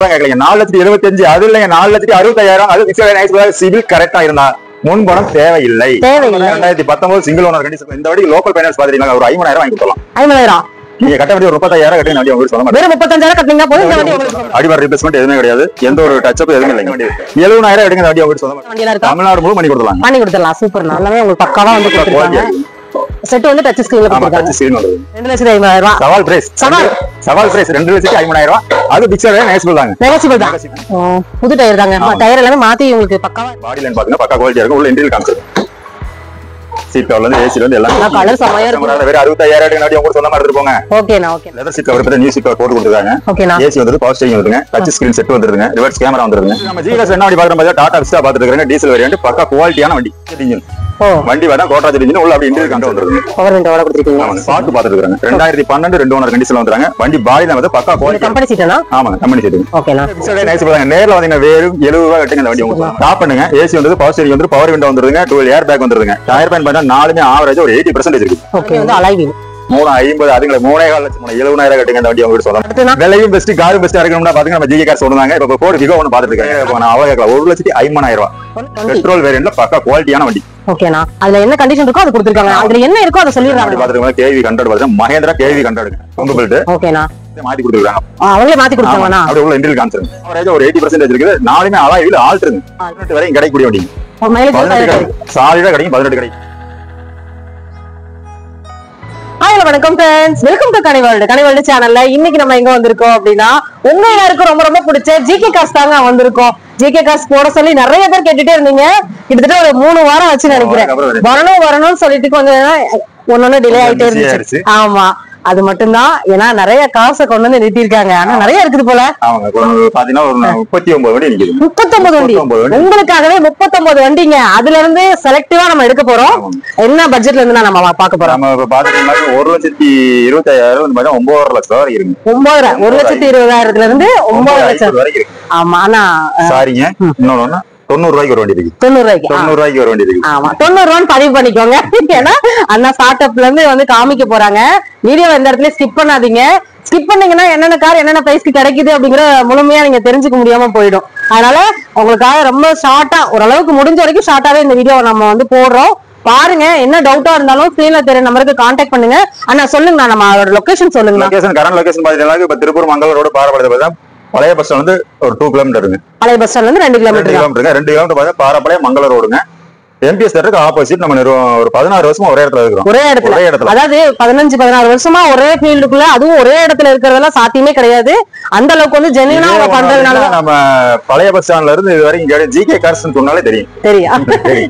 4,75,000 அது இல்லைங்க 4,65,000 அது சிவில் கரெக்டா இருந்தா முன்பணம் தேவையில்லை. 2019 சிங்கிள் ஓனர் கண்டிஷன். இந்த வாட்டி லோக்கல் ஃபைனான்ஸ் பாத்தீங்கன்னா ஒரு 50,000 வாங்கி கொடுக்கலாம். 50,000 நீங்க கட்ட வேண்டிய ஒரு 35,000 கட்டி வண்டி உங்களுக்கு சொல்ல மாட்டேன். வெறும் 35,000 கட்டினா போதும். இந்த வண்டி உங்களுக்கு அடிவார் ரீப்ளேஸ்மெண்ட் எதுவுமே கிடையாது. எந்த ஒரு டச் அப் எதுவுமே இல்லைங்க. 70,000 எடுங்க வண்டி உங்களுக்கு சொல்ல மாட்டேன். தமிழ்நாடு முழு பண்ணி கொடுக்கலாம். பண்ணி கொடுத்துடலாம். சூப்பர். நல்லாவே உங்களுக்கு பக்காவா வந்து கொடுத்துருக்காங்க. செட் வந்து டச் ஸ்கிரீன்ல கொடுத்துருக்காங்க. 2,50,000 சவால் பிரைஸ். சவால் பிரைஸ் 2,50,000 அது பிக்சர் நேசிபிள் தாங்க. நேசிபிள் தான். புது டயர் தாங்க. டயர் எல்லாமே மாத்தி உங்களுக்கு பக்காவா பாடி லைன் பாத்தீங்கன்னா பக்கா குவாலிட்டியா இருக்கும். உள்ள இன்டீரியர் காமிச்சிருக்கு. சீட் கவர்ல இருந்து ஏசில இருந்து எல்லாம் கலர் சமையா இருக்கு. வேற 65,000 எடுங்க உங்களுக்கு சொன்ன மாதிரி எடுத்துப்போங்க. ஓகேனா ஓகே. லெதர் சீட் கவர் பத்தி நியூ சீட் கவர் போட்டு கொடுத்துருக்காங்க. ஓகேனா. ஏசி வந்து பவர் ஸ்டீரிங் வந்துருங்க. டச் ஸ்கிரீன் செட் வந்துருங்க. ரிவர்ஸ் கேமரா வந்துருங்க. நம்ம ஜிஎஸ் என்ன வண்டி பாக்குறோம் பார்த்தா டாடா விஸ்டா பாத்துட்டு இருக்காங்க. டீசல் வேரியன்ட் பக்கா குவாலிட்டியான வண்டி. இன்ஜின் வண்டி வேணா கோட்ராஜ் இன்ஜின் உள்ள அப்படி இன்டீரியர் கண்ட்ரோல் வந்துருங்க. பவர் விண்டோட கொடுத்துருக்கீங்க. ஆமாங்க. பாத்து பாத்துட்டு இருக்காங்க. 2012 2 ஓனர் கண்டிஷன்ல வந்துறாங்க. வண்டி பாடில வந்து பக்கா குவாலிட்டி. கம்பெனி சீட்டனா? ஆமாங்க கம்பெனி சீட். ஓகேனா. பிக்சர் நைஸ் பாருங்க. நேர்ல வந்தீங்கன்னா வெறும் 70 ரூபாய் கட்டுங்க இந்த வண்டி உங்களுக்கு. ஸ்டாப் பண்ணுங்க. ஏசி வந்து பவர் ஸ்டீரிங் வந்து பவர் விண்டோ வந்துருங்க. டூல் ஏர் பேக் வந்துருங்க. டயர் பேன் பண்ணா நாலுமே ஆவரேஜ் ஒரு 80% இருக்கு. ஓகே வந்து அலாய் வீல் 350 அதுங்களை 3.5 லட்சம் 70,000 கட்டுங்க இந்த வண்டி உங்களுக்கு சொல்லலாம். விலையும் பெஸ்ட் காரும் பெஸ்ட் இருக்கணும்னா பாத்தீங்கன்னா நம்ம ஜிகே கார் சொல்றாங்க. இப்ப போர்டு விகோ ஒன்னு பாத்துட்டு இருக்காங்க. நான் அவ்வளவு கேட்கலாம். 1,50,000 பெட்ரோல் வேரியன்ட்ல பக்கா குவாலிட்டியான வண்டி. ஓகேனா. அதுல என்ன கண்டிஷன் இருக்கோ அது கொடுத்திருக்காங்க. அதுல என்ன இருக்கோ அத சொல்லிடுறாங்க. பாத்துட்டு கேவி 100 பாத்தீங்கன்னா மஹேந்திரா கேவி 100 கொம்பு பெல்ட். ஓகேனா. மாத்தி கொடுத்துருக்காங்க. அவங்களே மாத்தி கொடுத்தாங்கனா அப்படியே உள்ள இன்டீரியர் காமிச்சிருங்க. அவரேஜ் ஒரு 80% இருக்குது. நாலுமே அலாய் வீல் ஆல்ட்ருங்க. 18 வரைக்கும் கிடைக்கக்கூடிய வண்டி. மைலேஜ் சாலிடா கிடைக்கும். 18 கிடைக்கும். ஹலோ வணக்கம் ஃப்ரெண்ட்ஸ், வெல்கம் டு கனிவேல்டு சேனல்ல. இன்னைக்கு நம்ம எங்க வந்திருக்கோம் அப்படின்னா உங்க எல்லாருக்கும் ரொம்ப ரொம்ப பிடிச்ச ஜிகே கார்ஸ் தாங்க வந்திருக்கோம். ஜிகே கார்ஸ் போட சொல்லி நிறைய பேர் கேட்டுட்டே இருந்தீங்க. கிட்டத்தட்ட ஒரு 3 வாரம் ஆச்சு நினைக்கிறேன். வரணும்னு சொல்லிட்டு கொஞ்சம் ஒன்னொன்னு டிலே ஆயிட்டே இருந்துச்சு. ஆமா அது மட்டும்தான். ஏன்னா நிறைய காசை கொண்டு வந்து நிறுத்திருக்காங்க. ஆனா நிறைய இருக்குது போல. பாத்தீங்கன்னா ஒரு 39 வண்டி நிக்குது. 39 வண்டி உங்களுக்காகவே 39 வண்டிங்க. அதுல இருந்து செலக்டிவா நம்ம எடுக்க போறோம். என்ன பட்ஜெட்ல இருந்து நம்ம பாக்க போறோம்? நம்ம பாத்தீங்கன்னா 1,25,000 9 லட்சம் வரைக்கும் இருக்கு. 1,20,000 இருந்து 9 லட்சம் வரைக்கும் இருக்கு. ஆமா ஆனா சாரிங்க இன்னொன்னு 90 ரூபாய்க்கு ஒரு வண்டி இருக்கு. 90 ரூபாய்க்கு ஒரு வண்டி இருக்கு. ஆமா 90 ரூபான்னு பதிவு பண்ணிக்கோங்க. ஏன்னா அண்ணா ஸ்டார்ட் அப்ல இருந்து வந்து காமிக்க போறாங்க. வீடியோ எந்த இடத்துல ஸ்கிப் பண்ணாதீங்க. ஸ்கிப் பண்ணீங்கன்னா என்னென்ன கார் என்னென்ன பிரைஸ்க்கு கிடைக்குது அப்படிங்கிற முழுமையா நீங்க தெரிஞ்சுக்க முடியாம போயிடும். அதனால உங்களுக்காக ரொம்ப ஷார்ட்டா ஓரளவுக்கு முடிஞ்ச வரைக்கும் ஷார்ட்டாவே இந்த வீடியோ நம்ம வந்து போடுறோம். பாருங்க. என்ன டவுட்டா இருந்தாலும் ஸ்கிரீன்ல தெரிய நம்பருக்கு கான்டாக்ட் பண்ணுங்க. அண்ணா சொல்லுங்க நம்ம லொகேஷன் சொல்லுங்க. லொகேஷன் கரண்ட் லொகேஷன் பாத்தீங்கன்னா இப்ப திருப்பூர் மங்களூர் ரோடு பாரப்பாளையம் பழைய பஸ் ஸ்டாண்ட் வந்து ஒரு 2 கிலோமீட்டர் இருக்கு. பழைய பஸ் ஸ்டாண்ட்ல இருந்து 2 கிலோமீட்டர் 2 கிலோமீட்டர் பார்த்தா பாரப்பாளையம் மங்களூர் ரோடுங்க. எம்பிஎஸ் தேட்டருக்கு ஆப்போசிட் நம்ம ஒரு 16 வருஷமா ஒரே இடத்துல இருக்கிறோம். ஒரே இடத்துல அதாவது 15-16 வருஷமா ஒரே ஃபீல்டுக்குள்ள, அதுவும் ஒரே இடத்துல இருக்கிறதெல்லாம் சாத்தியமே கிடையாது. அந்த அளவுக்கு வந்து ஜென்யூனா பண்றதுனால நம்ம பழைய பஸ் ஸ்டாண்ட்ல இருந்து இது வரைக்கும் ஜிகே கார்ஸ் சொன்னாலே தெரியும்.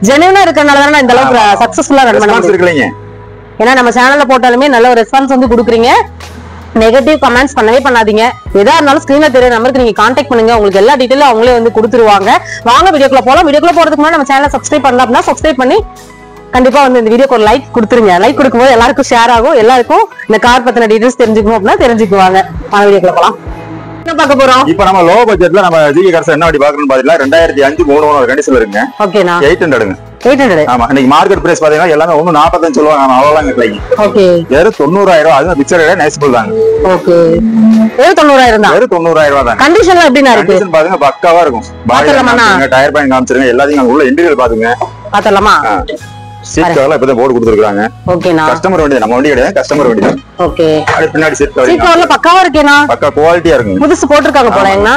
ஜென்யூனா இருக்கறனால தான் இந்த அளவுக்கு சக்சஸ்ஃபுல்லா ரன் பண்ண முடியுது. ஏன்னா நம்ம சேனல்ல போட்டாலுமே நல்ல ஒரு ரெஸ்பான்ஸ் வந்து கொடுக்குறீங்க. நெகட்டிவ் கமெண்ட்ஸ் பண்ணவே பண்ணாதீங்க. எதா இருந்தாலும் ஸ்கிரீன்ல தெரிய நம்பருக்கு நீங்க கான்டாக்ட் பண்ணுங்க. உங்களுக்கு எல்லா டீடைலும் அவங்களே வந்து கொடுத்துருவாங்க. வாங்க வீடியோக்குள்ள போலாம். வீடியோக்குள்ள போறதுக்கு முன்னாடி நம்ம சேனலை சப்ஸ்கிரைப் பண்ணலாம் அப்படின்னா சப்ஸ்கிரைப் பண்ணி கண்டிப்பா வந்து இந்த வீடியோக்கு ஒரு லைக் கொடுத்துருங்க. லைக் கொடுக்கும்போது எல்லாருக்கும் ஷேர் ஆகும். எல்லாருக்கும் இந்த கார் பத்தின டீடைல்ஸ் தெரிஞ்சுக்கணும் அப்படின்னா தெரிஞ்சுக்குவாங்க. வாங்க வீடியோக்குள்ள போலாம். என்ன பார்க்க போறோம்? இப்போ நம்ம லோ பட்ஜெட்ல நம்ம ஜிகே கார்ஸ் என்ன வண்டி பார்க்கணும்னு பாத்தீங்கன்னா 2005 3 ஓனர் கண்டிஷன்ல இருக்குங்க. ஓகேனா. 800ங்க. 800. ஆமா இன்னைக்கு மார்க்கெட் பிரைஸ் பாத்தீங்கன்னா எல்லாமே 1.45 சொல்லுவாங்க. அவ்வளவுதான் கிடைக்கும். ஓகே. வெறும் 90,000 அது பிக்சர் ரேட் நேசிபிள் தாங்க. ஓகே. வெறும் 90,000 தான். வெறும் 90,000 தான். கண்டிஷன்ல எப்படினா இருக்கு? கண்டிஷன் பாருங்க பக்காவா இருக்கும். பாருங்க டயர் பேன் காமிச்சிருங்க. எல்லாத்தையும் உள்ள இன்டீரியர் பாத்துங்க. பார்த்தலாமா? சீட் கவர்ல இப்பதான் போர்டு கொடுத்துருக்காங்க. ஓகேனா. கஸ்டமர் வண்டி நம்ம வண்டி கிடையாது. கஸ்டமர் வண்டி தான். ஓகே. அது பின்னாடி சீட் கவர்ல பக்காவா இருக்கேனா? பக்கா குவாலிட்டியா இருக்குங்க. புதுசு போட்டுருக்காங்க போலங்கண்ணா.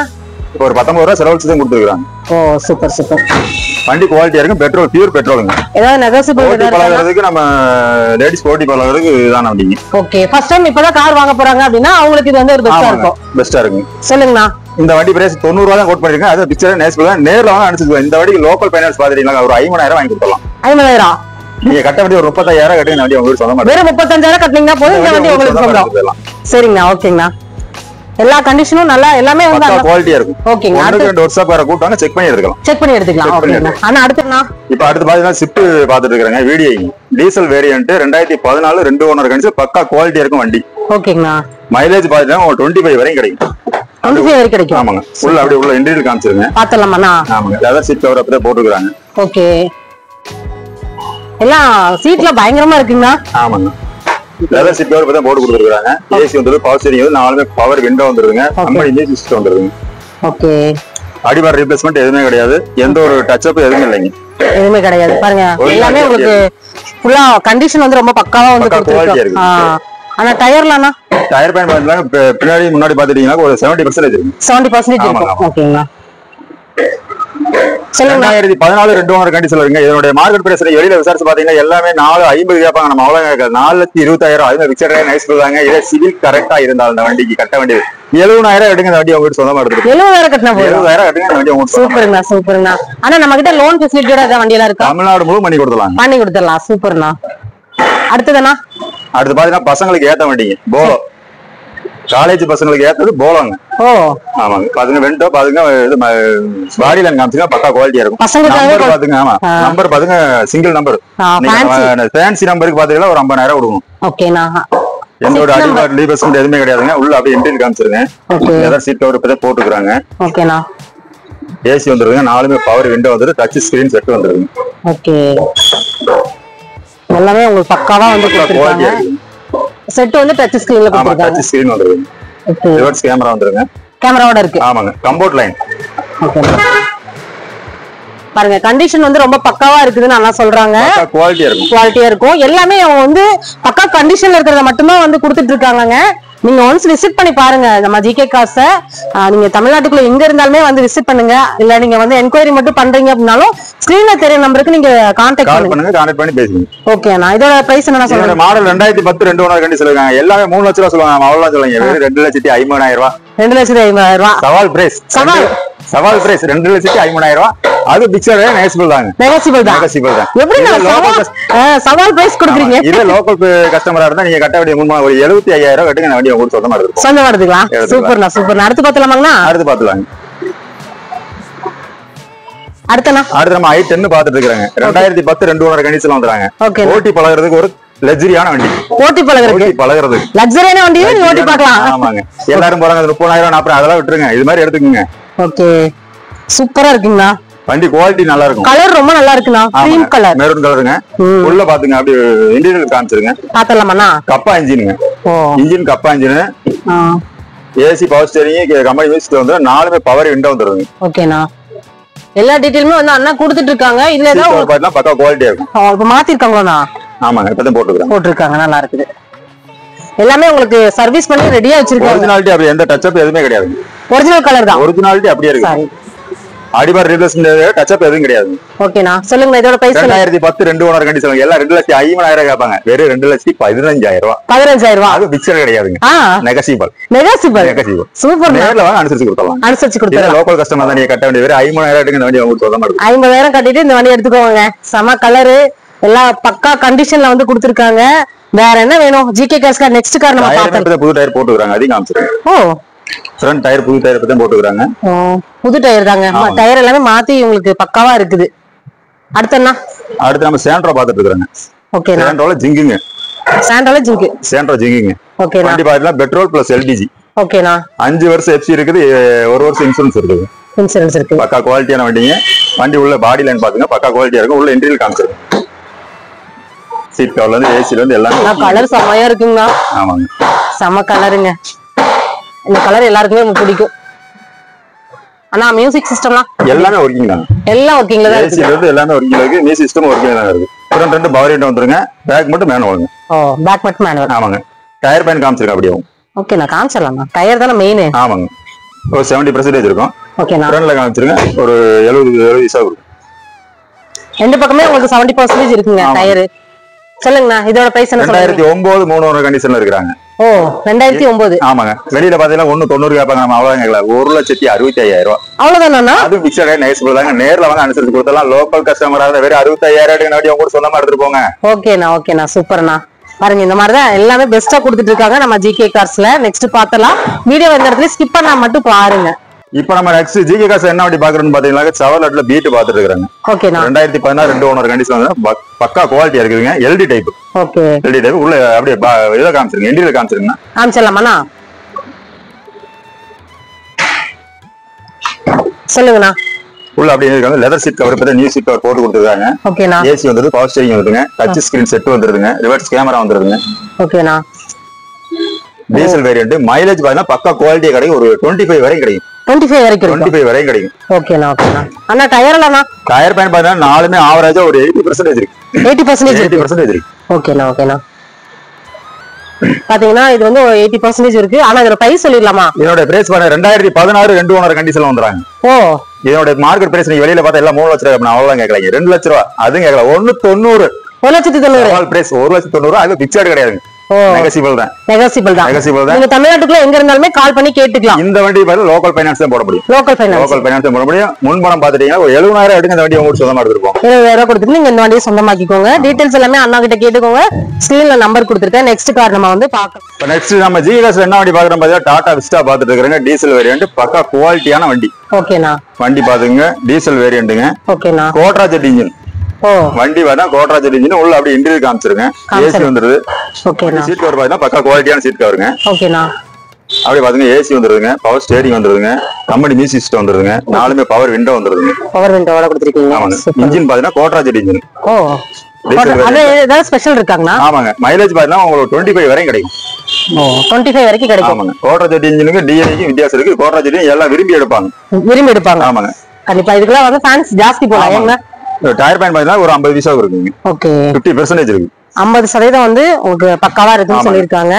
இப்போ ஒரு 19 ரூபாய் செலவழிச்சு தான் கொடுத்துருக்காங்க. ஓ சூப்பர் சூப்பர். வண்டி குவாலிட்டியா இருக்கும். பெட்ரோல் பியூர் பெட்ரோலுங்க. ஏதாவது நெகோசியபிள் பழகிறதுக்கு நம்ம லேடிஸ் போட்டி பழகிறதுக்கு இதான வண்டிங்க. ஓகே. ஃபர்ஸ்ட் டைம் இப்பதான் கார் வாங்க போறாங்க அப்படின்னா அவங்களுக்கு இது வந்து ஒரு பெஸ்டா இருக்கும். பெஸ்டா இருக்கும். சொல்லுங்கண்ணா. இந்த வண்டி பிரைஸ் 90 ரூபாய் தான் கோட் பண்ணிருக்கேன். அது பிக்சர் நேஸ்பிள் தான். நேர்ல வாங்க அனுப்பிச்சுக்கலாம். இந்த வண்டிக்கு லோக்கல் ஃபைனான்ஸ் பாத்துட்டீங்களா ஒரு 50,000 வாங்கி கொடுக்கலாம். 50,000 நீங்க கட்ட வேண்டிய ஒரு 35,000 கட்டி இந்த வண்டி உங்களுக்கு சொல்ல மாட்டேன். வெறும் 35,000 கட்டினீங்கன்னா போதும். இந்த வண்டி உங்களுக்கு சொல்லலாம். சரிங்கண்ணா. ஓகேங்கண்ணா. எல்லா கண்டிஷனும் நல்லா எல்லாமே வந்து குவாலிட்டியா இருக்கும். ஓகேங்க. அடுத்து 2 வருஷம் வர கூட்டாங்க செக் பண்ணி எடுக்கலாம். செக் பண்ணி எடுத்துக்கலாம். ஓகேங்க. ஆனா அடுத்துனா இப்போ அடுத்து பாத்தீங்கன்னா ஸ்விஃப்ட் பாத்துட்டு இருக்காங்க. VDI diesel variant 2014 2 owner condition பக்கா குவாலிட்டியா இருக்கும் வண்டி. ஓகேங்கண்ணா. மைலேஜ் பாத்தீங்கன்னா 25 வரைக்கும் கிடைக்கும். 25 வரைக்கும் கிடைக்கும். ஆமாங்க. உள்ள அப்படியே உள்ள இன்டீரியர் காமிச்சிருங்க. பார்த்தலாமாண்ணா? ஆமாங்க. லெதர் சீட் கவர் அப்படியே போட்டுருக்காங்க. ஓகே. எல்லாம் சீட்ல பயங்கரமா இருக்குங்கண்ணா. ஆமாங்க. லெதர் சீட் கவர் இப்பதான் போட்டு கொடுத்துருக்காங்க. ஏசி வந்து பவர் ஸ்டீரிங் வந்து 4 பவர் விண்டோ வந்துருதுங்க. கம்பெனி மியூசிக் சிஸ்டம் வந்துருதுங்க. ஓகே. அடிபார் ரீப்ளேஸ்மெண்ட் எதுவுமே கிடையாது, எந்த ஒரு டச் அப் எதுவுமே இல்லைங்க, எதுவுமே கிடையாது. பாருங்க எல்லாமே உங்களுக்கு ஃபுல்லா கண்டிஷன் வந்து ரொம்ப பக்காவா வந்து கொடுத்திருக்காங்க. ஆனா டயர்லனா டயர் பேன் பாத்தீங்கன்னா பின்னாடி முன்னாடி பாத்துட்டீங்கன்னா ஒரு 70% இருக்கு. 70% இருக்கும். ஓகேங்களா. 2014 2 ஓனர் கண்டிஷன்ல இருக்குங்க. இதனுடைய மார்க்கெட் பிரைஸ் வெளியில விசாரிச்சு பாத்தீங்கன்னா எல்லாமே 450 கேட்பாங்க. நம்ம அவ்வளவு கேட்காது. 4,20,000 அது பிக்சர் நைஸ் சொல்றாங்க. இதே சிவில் கரெக்டா இருந்தால் அந்த வண்டிக்கு கட்ட வேண்டியது 70,000 எடுங்க. அந்த வண்டி அவங்க சொந்தமா எடுத்து 70,000 கட்டினா 70,000 எடுங்க. அந்த வண்டி உங்களுக்கு சூப்பர்ண்ணா சூப்பர்ண்ணா. ஆனா நம்ம கிட்ட லோன் ஃபெசிலிட்டியோட அந்த வண்டியெல்லாம் இருக்கா? தமிழ்நாடு முழு பண்ணி கொடுத்துடலாம். சூப்பர்ண்ணா. அடுத்து பாத்தீங்கன்னா பசங்களுக்கு ஏத்த வண்டிங்க போலோ. காலேஜ் பசங்களுக்கு ஏத்தது போலோங்க. ஆமாங்க. பாத்துங்க வெண்டோ பாத்துங்க, பாடி லைன் காமிச்சுங்க பக்கா குவாலிட்டியா இருக்கும். நம்பர் பாத்துங்க. ஆமா நம்பர் பாத்துங்க, சிங்கிள் நம்பர். ஃபேன்சி நம்பருக்கு பாத்தீங்கன்னா ஒரு 50,000 கொடுக்கணும். ஓகேண்ணா. எந்த ஒரு அடிபார் ரீப்ளேஸ்மெண்ட் எதுவுமே கிடையாதுங்க. உள்ள அப்படியே இன்டீரியர் காமிச்சிருங்க. லெதர் சீட் கவர் இப்பதான் போட்டுக்கிறாங்க. ஓகேண்ணா. ஏசி வந்துருங்க. 4மே பவர் விண்டோ வந்துரு. டச் ஸ்கிரீன் செட் வந்துருங்க. ஓகே. எல்லாமே உங்களுக்கு பக்காவா வந்து கொடுத்திருக்காங்க. செட் வந்து டச் ஸ்கிரீன்ல கொடுத்திருக்காங்க. டச் ஸ்கிரீன் வந்துருங்க. ரிவர்ஸ் கேமரா வந்துருங்க. கேமராவோட இருக்கு. ஆமாங்க. Comfort line. ஓகே. பாருங்க கண்டிஷன் வந்து ரொம்ப பக்காவா இருக்குதுன்னு அண்ணா சொல்றாங்க. குவாலிட்டியா இருக்கும். எல்லாமே அவங்க வந்து பக்கா கண்டிஷன்ல இருக்கிறத மட்டும்தான் வந்து கொடுத்துட்டு இருக்காங்க. நீங்க ஒன்ஸ் விசிட் பண்ணி பாருங்க நம்ம ஜிகே கார்ஸ. நீங்க தமிழ்நாட்டுக்குள்ள எங்க இருந்தாலுமே வந்து விசிட் பண்ணுங்க. இல்ல நீங்க வந்து என்கொயரி மட்டும் பண்றீங்க அப்படின்னாலும் ஸ்கிரீன்ல தெரிய நம்பருக்கு நீங்க கான்டாக்ட் பண்ணுங்க. கான்டாக்ட் பண்ணி பேசுங்க. ஓகே. நான் இதோட பிரைஸ் என்ன சொல்றேன்? மாடல் 2010 2 ஓனர் கண்டிஷன் சொல்லுவாங்க. எல்லாமே 3 லட்சம் ரூபாய் சொல்லுவாங்க. அவ்வளவு சொல்லுங்க. 2,50,000 ரூபாய். 2,50,000 சவால் பிரைஸ். சவால் பிரைஸ் 2,50,000 ரூபாய். அது பிக்சர் நெகசிபிள் தாங்க. நெகசிபிள் தான். எப்படி சவால் பிரைஸ் கொடுக்குறீங்க? இதே லோக்கல் கஸ்டமரா இருந்தா நீங்க கட்ட வேண்டிய முன்மா ஒரு 75,000 கட்டுங்க. அந்த வண்டியை உங்களுக்கு சொந்தமா எடுத்துக்கலாம். சொந்தமா எடுத்துக்கலாம். சூப்பர்ண்ணா சூப்பர்ண்ணா. அடுத்து பாத்துலாமாங்கண்ணா? அடுத்து பாத்துலாங்க. அடுத்து நம்ம i10 பாத்துட்டு இருக்காங்க. 2010 2 ஓனர் கண்டிஷன்ல வந்துறாங்க. ஓட்டி பழகிறதுக்கு ஒரு லக்ஸரியான வண்டி. ஓட்டி பழகிறது லக்ஸரியான வண்டி ஓட்டி பார்க்கலாம். ஆமாங்க. எல்லாரும் போறாங்க 30,000 40,000 அதெல்லாம் விட்டுருங்க. இது மாதிரி எடுத்துக்கங்க. ஓகே. சூப்பரா இருக்குங்கண்ணா. வண்டி குவாலிட்டி நல்லா இருக்கும். கலர் ரொம்ப நல்லா இருக்குண்ணா. Cream colour. மெரூன் கலருங்க. உள்ள பாத்துங்க அப்படியே இன்டீரியர் காமிச்சிருங்க. பாத்தலாமாண்ணா? கப்பா இன்ஜினுங்க. Engine Kappa engine. AC power steering company music வந்து 4மே பவர் விண்டோ வந்துருங்க. ஓகேண்ணா. எல்லா டீடைலுமே வந்து அண்ணா கொடுத்துட்டு இருக்காங்க. இதுல ஏதாவது பக்கா குவாலிட்டியா இருக்கும். இப்ப மாத்தி இருக்காங்களா? ஆமாங்க. இப்பதான் போட்டுருக்காங்க. நல்லா இருக்குது. எல்லாமே உங்களுக்கு சர்வீஸ் பண்ணி ரெடியா வச்சிருக்காங்க. ஒரிஜினாலிட்டி அப்படி எந்த டச் அப் எதுவுமே கிடையாது. ஒரிஜினல் கலர் தான். ஒரிஜினாலிட்டி அப்படியே இருக்கு. அடிபார் ரீப்ளேஸ்மெண்ட் டச் அப் எதுவும் கிடையாது. ஓகேண்ணா. சொல்லுங்க இதோட பிரைஸ். 2010 2 ஓனர் கண்டிஷன் எல்லாம் 2,50,000 கேட்பாங்க. வெறும் 2,15,000 ரூபாய். 15,000 ரூபாய். அது பிக்சர் கிடையாதுங்க. நெகசிபிள். சூப்பர். நேர்ல வாங்க அனுசரிச்சு கொடுத்துடலாம். லோக்கல் கஸ்டமர் தான் நீங்க கட்ட வேண்டிய வெறும் 50,000 எடுங்க. இந்த வண்டி உங்களுக்கு சொந்தமா இருக்கும். 50,000 கட்டிட்டு இந்த வண்டி எடுத்துக்கோங்க. செம கலரு எல்லா பக்கா கண்டிஷன்ல வந்து கொடுத்திருக்காங்க. வேற என்ன வேணும்? ஜிகே கார்ஸ்க்கு நெக்ஸ்ட் கார் நம்ம பார்த்தோம். புது டயர் போட்டுக்கறாங்க. அதிகம் காமிச்சிருக்கேன். ஃப்ரண்ட் டயர் புது டயர் பத்தி போட்டுக்கறாங்க. புது டயர் தாங்க. டயர் எல்லாமே மாத்தி உங்களுக்கு பக்காவா இருக்குது. அடுத்து நம்ம சாண்ட்ரோ பாத்துட்டு இருக்காங்க. ஓகே. சாண்ட்ரோல ஜிங்கிங்க. சாண்ட்ரோ ஜிங்கிங்க. ஓகே. வண்டி பாத்தீங்கன்னா பெட்ரோல் பிளஸ் எல்பிஜி. ஓகேண்ணா. 5 வருஷம் எஃப்சி இருக்குது. 1 வருஷம் இன்சூரன்ஸ் இருக்குது. பக்கா குவாலிட்டியான வண்டிங்க. வண்டி உள்ள பாடி லைன் பாத்துங்க பக்கா குவாலிட்டியா இருக்கும். உள்ள இன்டீரியர் காமிச்சிருக்கு. சீட் கவர்ல இருந்து ஏசில இருந்து எல்லாமே கலர் செமையா இருக்குங்கண்ணா. ஆமாங்க. செம கலருங்க. இந்த கலர் எல்லாருக்குமே ரொம்ப பிடிக்கும். ஆனா மியூசிக் சிஸ்டம்லாம் எல்லாமே ஒர்க்கிங் தான். எல்லாம் ஒர்க்கிங்ல தான் இருக்கு. ஏசில இருந்து எல்லாமே ஒர்க்கிங்ல இருக்கு. மியூசிக் சிஸ்டம் ஒர்க்கிங்ல தான் இருக்கு. ஃப்ரண்ட் ரெண்டு பவர் விண்டோ வந்துருங்க. பேக் மட்டும் மேனுவல்ங்க. பேக் மட்டும் மேனுவல். ஆமாங்க. டயர் பேன் காமிச்சிருக்கேன் அப்படியே. ஓகே. நான் காமிச்சலாம்ண்ணா. டயர் தான மெயின். ஆமாங்க. ஒரு 70% இருக்கும். ஓகேண்ணா. ஃப்ரண்ட்ல காமிச்சிருங்க. ஒரு 70% இருக்கும். ரெண்டு பக்கமே உங்களுக்கு 70% இருக்குங்க டயர். சொல்லுங்கண்ணா இதோட பிரைஸ் என்ன சொல்றீங்க? 2009 3 ஓனர் கண்டிஷன்ல இருக்காங்க. 2009. ஆமாங்க. வெளியில பாத்தீங்கன்னா 190 கேட்பாங்க. நம்ம அவ்வளவு கேட்கல. 1,65,000 ரூபாய். அவ்வளவுதானா? அது பிக்சர் நெகசிபிள் தாங்க. நேர்ல வாங்க அனுசரிச்சு கொடுத்தலாம். லோக்கல் கஸ்டமரா இருந்தா வெறும் 65,000 நாடி அவங்க சொந்தமா எடுத்துட்டு போங்க. ஓகேண்ணா சூப்பர்ண்ணா. பாருங்க இந்த மாதிரிதான் எல்லாமே பெஸ்டா கொடுத்துட்டு இருக்காங்க நம்ம ஜிகே கார்ஸ்ல. நெக்ஸ்ட் பார்த்தலாம். வீடியோ இந்த இடத்துல ஸ்கிப் பண்ணா மட்டும் பாருங்க. இப்ப நம்ம நெக்ஸ்ட் ஜிகே கார்ஸ் என்ன வண்டி பாக்குறோம்னு பாத்தீங்கன்னா செவர்லெட்ல பீட் பாத்துட்டு இருக்காங்க. ஓகேண்ணா. 2016 2 ஓனர் கண்டிஷன் பக்கா குவாலிட்டியா இருக்குதுங்க. LT type. Okay. LT type உள்ள அப்படியே இத காமிச்சிருங்க. இன்டீரியர் காமிச்சிருங்க. காமிச்சலாமாண்ணா? சொல்லுங்கண்ணா. உள்ள அப்படியே இருக்காங்க. லெதர் சீட் கவர் பத்தி நியூ சீட் கவர் போட்டு கொடுத்துருக்காங்க. ஓகேண்ணா. ஏசி வந்துருது. பவர் ஸ்டீரிங் வந்துருங்க. டச் ஸ்கிரீன் செட் வந்துருதுங்க. ரிவர்ஸ் கேமரா வந்துருதுங்க. ஓகேண்ணா. Diesel variant. மைலேஜ் பாத்தீங்கன்னா பக்கா குவாலிட்டியா கிடைக்கும். ஒரு 25 வரைக்கும் கிடைக்கும். 25 வரைக்கும் 25 வரையும் கிடைக்கும். ஓகேண்ணா ஓகேண்ணா. அண்ணா டயர்லண்ணா டயர் பேன் பாத்தீங்கன்னா நாலுமே ஆவரேஜா ஒரு 80% இருக்கு. 80% இருக்கு. ஓகேண்ணா ஓகேண்ணா. பாத்தீங்கன்னா இது வந்து 80% இருக்கு. ஆனா இதோட பிரைஸ் சொல்லிடலாமா? இதோட பிரைஸ் பாருங்க 2016 2 ஓனர் கண்டிஷன்ல வந்துறாங்க. ஓ இதோட மார்க்கெட் பிரைஸ் நீங்க வெளியில பார்த்தா எல்லாம் 3 லட்சம் ரூபாய் அவ்வளவுதான் கேட்கலாம். 2 லட்சம் ரூபாய் அதுவும் கேட்கலாம். 190 1,90,000 பிரைஸ் 1,90,000 அது பிக்சட் கிடையாதுங்க. நெகோசியபிள் தான். நெகோசியபிள் தான். நெகோசியபிள் தான். நீங்க தமிழ்நாட்டுக்குள்ள எங்க இருந்தாலுமே கால் பண்ணி கேட்டுக்கலாம். இந்த வண்டி பாரு லோக்கல் ஃபைனான்ஸ் தான் போட முடியும். லோக்கல் ஃபைனான்ஸ் போட முடியும். முன்பணம் பாத்துட்டீங்கன்னா ஒரு 70,000 எடுங்க இந்த வண்டியை உங்களுக்கு சொந்தமா எடுத்துருப்போம். 70,000 கொடுத்துட்டு நீங்க இந்த வண்டியை சொந்தமாக்கிக்கோங்க. டீடைல்ஸ் எல்லாமே அண்ணா கிட்ட கேட்டுக்கோங்க. ஸ்கிரீன்ல நம்பர் கொடுத்துருக்கேன். நெக்ஸ்ட் கார் நம்ம வந்து பார்க்கலாம். இப்போ நெக்ஸ்ட் நம்ம ஜிஎஸ் என்ன வண்டி பாக்குறோம் பாத்தீங்கன்னா டாடா விஸ்டா பாத்துட்டு இருக்காங்க. டீசல் வேரியன்ட் பக்கா குவாலிட்டியான வண்டி. ஓகேண்ணா. வண்டி பாத்துங்க டீசல் வேரியன்ட்டுங்க. ஓகேண்ணா. கோட்ரா ஜெட் இன்ஜின். ஓ வண்டி பார்த்தா கோட்ரா ஜெட் இன்ஜின் உள்ள அப்படியே இன்டீரியர் காமிச்சிருங்க. ஏசி வந்துருது. ஓகேண்ணா. சீட் கவர் பாத்தீங்கன்னா பக்கா குவாலிட்டியான சீட் கவருங்க. ஓகேண்ணா. அப்படியே பாத்துங்க ஏசி வந்துருதுங்க. பவர் ஸ்டேரிங் வந்துருதுங்க. கம்பெனி மியூசிக் சிஸ்டம் வந்துருதுங்க. நாலுமே பவர் விண்டோ வந்துருதுங்க. பவர் விண்டோவோட கொடுத்துருக்கீங்க. ஆமாங்க. இன்ஜின் பாத்தீங்கன்னா கோட்ரா ஜெட் இன்ஜின். ஓ அது ஏதாவது ஸ்பெஷல் இருக்காங்கண்ணா? ஆமாங்க. மைலேஜ் பாத்தீங்கன்னா உங்களுக்கு 25 வரையும் கிடைக்கும். ஓ 25 வரைக்கும் கிடைக்கும். ஆமாங்க. கோட்ரா ஜெட் இன்ஜினுக்கு டிஎன்ஏக்கு வித்தியாசம் இருக்கு. கோட்ரா ஜெட் எல்லாம் விரும்பி எடுப்பாங்க. ஆமாங்க. கண்டிப்பா இதுக்கெல்லாம் வந்து ஃபேன்ஸ் ஜாஸ்தி போலாம். டயர் பேன் பாத்தீங்கன்னா ஒரு 50 பைசா இருக்குங்க. ஓகே 50% இருக்கு. 50% வந்து உங்களுக்கு பக்காவா இருக்குன்னு சொல்லிருக்காங்க.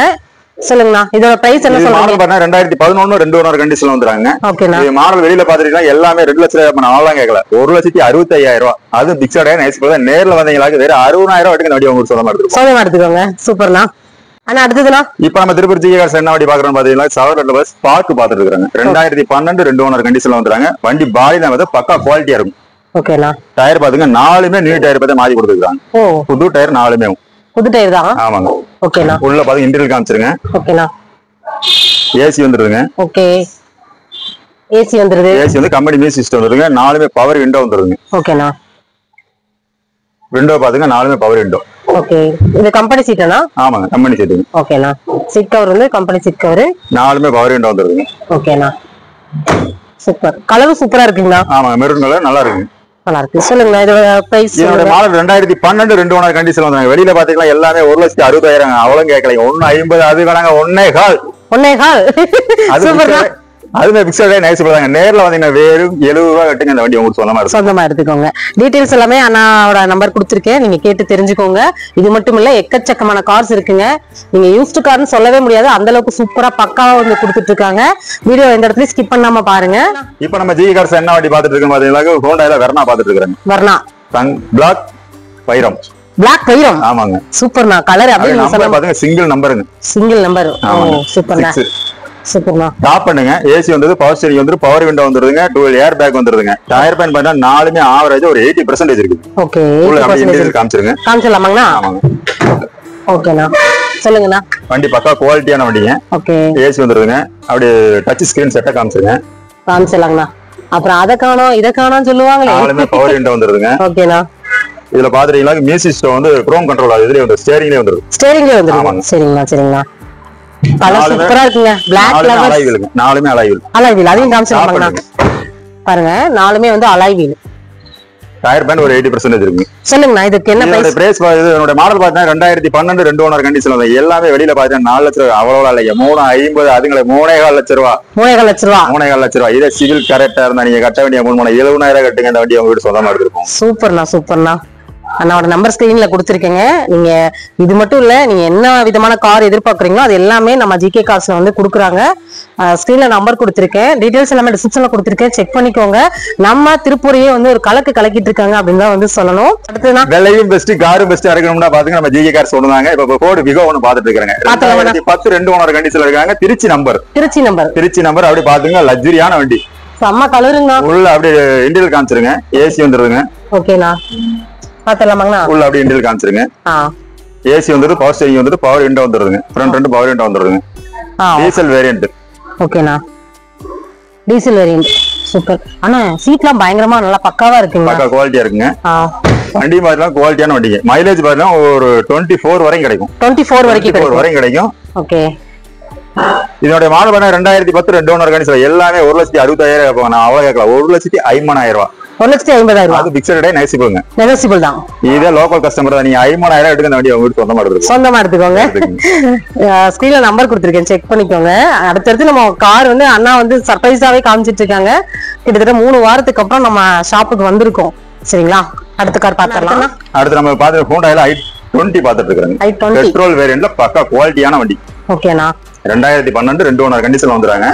சொல்லுங்கண்ணா இதோட பிரைஸ் என்ன சொல்றீங்க? மாடல் பாத்தீங்கன்னா 2011 2 ஓனர் கண்டிஷன்ல வந்துறாங்க. ஓகேண்ணா. இந்த மாடல் வெளியில பாத்துட்டீங்கன்னா எல்லாமே 2 லட்சம் ரூபாய் நான்லாம் கேட்கல. 1,65,000 அது பிக்சடா நைஸ் போல. நேர்ல வந்தீங்களாக்கு வேற 60,000 வரைக்கும் வண்டி உங்களுக்கு சொந்தமா எடுத்துக்கோங்க. சூப்பர்ண்ணா. ஆனா அடுத்ததுண்ணா இப்ப நம்ம திருப்பூர் ஜிஎஸ் என்ன வண்டி பாக்குறோம் பாத்தீங்கன்னா செவரட் பஸ் ஸ்பார்க் பாத்துட்டு இருக்காங்க. 2012 2 ஓனர் கண்டிஷன்ல வந்துறாங்க. வண்டி பாடி தான் வந்து பக்கா குவாலிட்டியா இருக்கும். ஓகேண்ணா. டயர் பாத்துங்க நாலுமே நியூ டயர் பார்த்து மாத்தி கொடுத்துருக்காங்க. புது டயர் நாலுமே புது டயர் தான். ஆமாங்க. ஓகேண்ணா. உள்ள பாத்து இன்டீரியர் காமிச்சிருங்க. ஓகேண்ணா. ஏசி வந்துருதுங்க. ஓகே ஏசி வந்துருது. ஏசி வந்து கம்பெனி மியூசிக் சிஸ்டம் வந்துருங்க. நாலுமே பவர் விண்டோ வந்துருங்க. ஓகேண்ணா. விண்டோ பாத்துங்க நாலுமே பவர் விண்டோ. ஓகே இது கம்பெனி சீட்டானா? ஆமாங்க கம்பெனி சீட். ஓகேண்ணா. சீட் கவர் வந்து கம்பெனி சீட் கவர். நாலுமே பவர் விண்டோ வந்துருங்க. ஓகேண்ணா. சூப்பர். கலர் சூப்பரா இருக்குங்களா? ஆமாங்க மெரூன் கலர் நல்லா இருக்கு. நல்லா இருக்கு. சொல்லுங்க இதோட பிரைஸ். இதோட மாடல் 2012 2 ஓனர் கண்டிஷன்ல வந்தாங்க. வெளியில பாத்தீங்கன்னா எல்லாமே 1,60,000 அவ்வளவு கேட்கல. 1,50,000 அது வேணாங்க. 1,15,000 சூப்பர். அதுமே பிக்சடே நைஸ் போடுறாங்க. நேர்ல வந்தீங்கன்னா வெறும் 70 ரூபாய் கட்டுங்க இந்த வண்டி உங்களுக்கு சொந்தமா எடுத்துக்கோங்க. டீடைல்ஸ் எல்லாமே அண்ணாவோட நம்பர் கொடுத்துருக்கேன். நீங்க கேட்டு தெரிஞ்சுக்கோங்க. இது மட்டும் இல்ல எக்கச்சக்கமான கார்ஸ் இருக்குங்க. நீங்க யூஸ்டு கார்னு சொல்லவே முடியாது. அந்த அளவுக்கு சூப்பரா பக்காவா வந்து கொடுத்துட்டு இருக்காங்க. வீடியோ எந்த இடத்துல ஸ்கிப் பண்ணாம பாருங்க. இப்ப நம்ம ஜி கார்ஸ் என்ன வண்டி பாத்துட்டு இருக்கோம் பாத்தீங்கன்னா ஹோண்டால வெர்னா பாத்துட்டு இருக்காங்க. வெர்னா பிளாக் வைரம். பிளாக் வைரம். ஆமாங்க. சூப்பர்ண்ணா. கலர் அப்படியே நம்பர் பாருங்க. சிங்கிள் நம்பருங்க. Single number. சூப்பர்ண்ணா. சூப்பர்ண்ணா. டாப் பண்ணுங்க. ஏசி வந்து பவர் ஸ்டீரிங் வந்து பவர் விண்டோ வந்துருதுங்க. டூவல் ஏர் பேக் வந்துருதுங்க. டயர் பேன் பார்த்தா நாலுமே ஆவரேஜ் ஒரு 80% இருக்கு. ஓகே காமிச்சிருங்க. காமிச்சலாமாங்கண்ணா? ஆமாங்க. ஓகேண்ணா சொல்லுங்கண்ணா. வண்டி பக்கா குவாலிட்டியான வண்டிங்க. ஓகே ஏசி வந்துருதுங்க. அப்படியே டச் ஸ்கிரீன் செட்டா காமிச்சிருங்க. காமிச்சலாங்கண்ணா. அப்புறம் அதை காணோம் இதை காணோம் சொல்லுவாங்களே. நாலுமே பவர் விண்டோ வந்துருதுங்க. ஓகேண்ணா. இதுல பாத்துட்டீங்கன்னா மியூசிக் சிஸ்டம் வந்து குரோம் கண்ட்ரோல் ஆகுது. இதுலயே வந்து ஸ்டீரிங்லயே வந்துருது. ஸ்டீரிங்லயே வந்துருது. சரிங்களா சரிங்களா. கலர் சூப்பரா இருக்குங்க. Black colour alloy wheel. நாலுமே அலாய்வீல். அலாய்வீல் அதையும் காமிச்சிருப்பாங்கண்ணா. பாருங்க நாலுமே வந்து அலாய்வீல். டயர் பேன் ஒரு 80% இருக்கு. சொல்லுங்கண்ணா இதுக்கு என்ன பிரைஸ்? பிரைஸ் இதோட மாடல் பாத்தீங்கன்னா 2012 2 ஓனர் கண்டிஷன்ல வந்து எல்லாமே வெளியில பாத்தீங்கன்னா 4 லட்சம் அவ்வளவு இல்லையா. 3,50,000 அதுங்களே 3,15 லட்சம் ரூபா. 3,15 லட்சம் ரூபா. 3,15 லட்சம் ரூபா. இதே சிவில் கரெக்டா இருந்தா நீங்க கட்ட வேண்டிய 70,000 கட்டுங்க. இந்த வண்டி உங்க வீடு சொந்தமா எடுத்துருப்போம். சூப்பர்ண்ணா சூப்பர்ண்ணா. அண்ணாவோட நம்பர் ஸ்கிரீன்ல கொடுத்துருக்கேங்க. நீங்க இது மட்டும் இல்ல நீங்க என்ன விதமான கார் எதிர்பார்க்குறீங்களோ அது எல்லாமே நம்ம ஜிகே கார்ஸ்ல வந்து கொடுக்குறாங்க. ஸ்கிரீன்ல நம்பர் கொடுத்துருக்கேன். டீடைல்ஸ் எல்லாமே டிஸ்கிரிப்ஷன்ல கொடுத்துருக்கேன். செக் பண்ணிக்கோங்க. நம்ம திருப்பூரையே வந்து ஒரு கலக்கிட்டு இருக்காங்க அப்படின்னு தான் வந்து சொல்லணும். அடுத்ததுனா விலையும் பெஸ்ட் காரும் பெஸ்டா இருக்கணும்னா பாத்துங்க நம்ம ஜிகே கார்ஸ் சொன்னாங்க. இப்ப கோட் விகோ ஒன்னு பாத்துட்டு இருக்காங்க. 2010 2 ஓனர் கண்டிஷன்ல இருக்காங்க. திருச்சி நம்பர் அப்படி பாத்துங்க. லக்ஸரியான வண்டி. செம்ம கலருங்க. உள்ள அப்படியே இன்டீரியர் காமிச்சிருங்க. ஏசி வந்துருதுங்க. ஓகேண்ணா பாத்தலாமாங்கண்ணா? உள்ள அப்படியே இன்டீரியர் காமிச்சிருங்க. ஏசி வந்துட்டு பவர் ஸ்டீரிங் வந்துட்டு பவர் விண்டோ வந்துருதுங்க. ஃப்ரண்ட் ரெண்டு பவர் விண்டோ வந்துருதுங்க. Diesel variant. ஓகேண்ணா டீசல் வேரியன்ட். சூப்பர். ஆனா சீட்லாம் பயங்கரமா நல்லா பக்காவா இருக்குங்க. பக்கா குவாலிட்டியா இருக்குங்க. வண்டி மாதிரிலாம் குவாலிட்டியான வண்டிங்க. மைலேஜ் பாத்தீங்கன்னா ஒரு 24 வரைக்கும் கிடைக்கும். 24 வரைக்கும் கிடைக்கும். ஓகே. இதோட மாடல் பண்ண 2010 2 ஓனர் கண்டிஷன்ல எல்லாமே 1,60,000 நான் அவ்வளவு கேட்கலாம். 1,50,000 ரூபாய். 1,50,000 அது பிக்சட் ரேட் நெகோசியபிள்ங்க. நெகோசியபிள் தான். இதே லோக்கல் கஸ்டமர் தான், நீங்க 13,000 எடுக்க அந்த வண்டி உங்களுக்கு சொந்தமா எடுத்துக்கோங்க. ஸ்கிரீன்ல நம்பர் கொடுத்துருக்கேன், செக் பண்ணிக்கோங்க. அடுத்தடுத்து நம்ம கார் வந்து அண்ணா வந்து சர்ப்ரைஸாவே காமிச்சிட்டு இருக்காங்க. கிட்டத்தட்ட 3 வாரத்துக்கு அப்புறம் நம்ம ஷாப்புக்கு வந்திருக்கோம். சரிங்களா, அடுத்த கார் பாத்துறலாம். அடுத்து நம்ம பாத்து Hondaல i20 பாத்துட்டு இருக்காங்க. i20 பெட்ரோல் வேரியன்ட்ல பக்கா குவாலிட்டியான வண்டி. ஓகேனா, 2012 2 ஓனர் கண்டிஷன்ல வந்துறாங்க.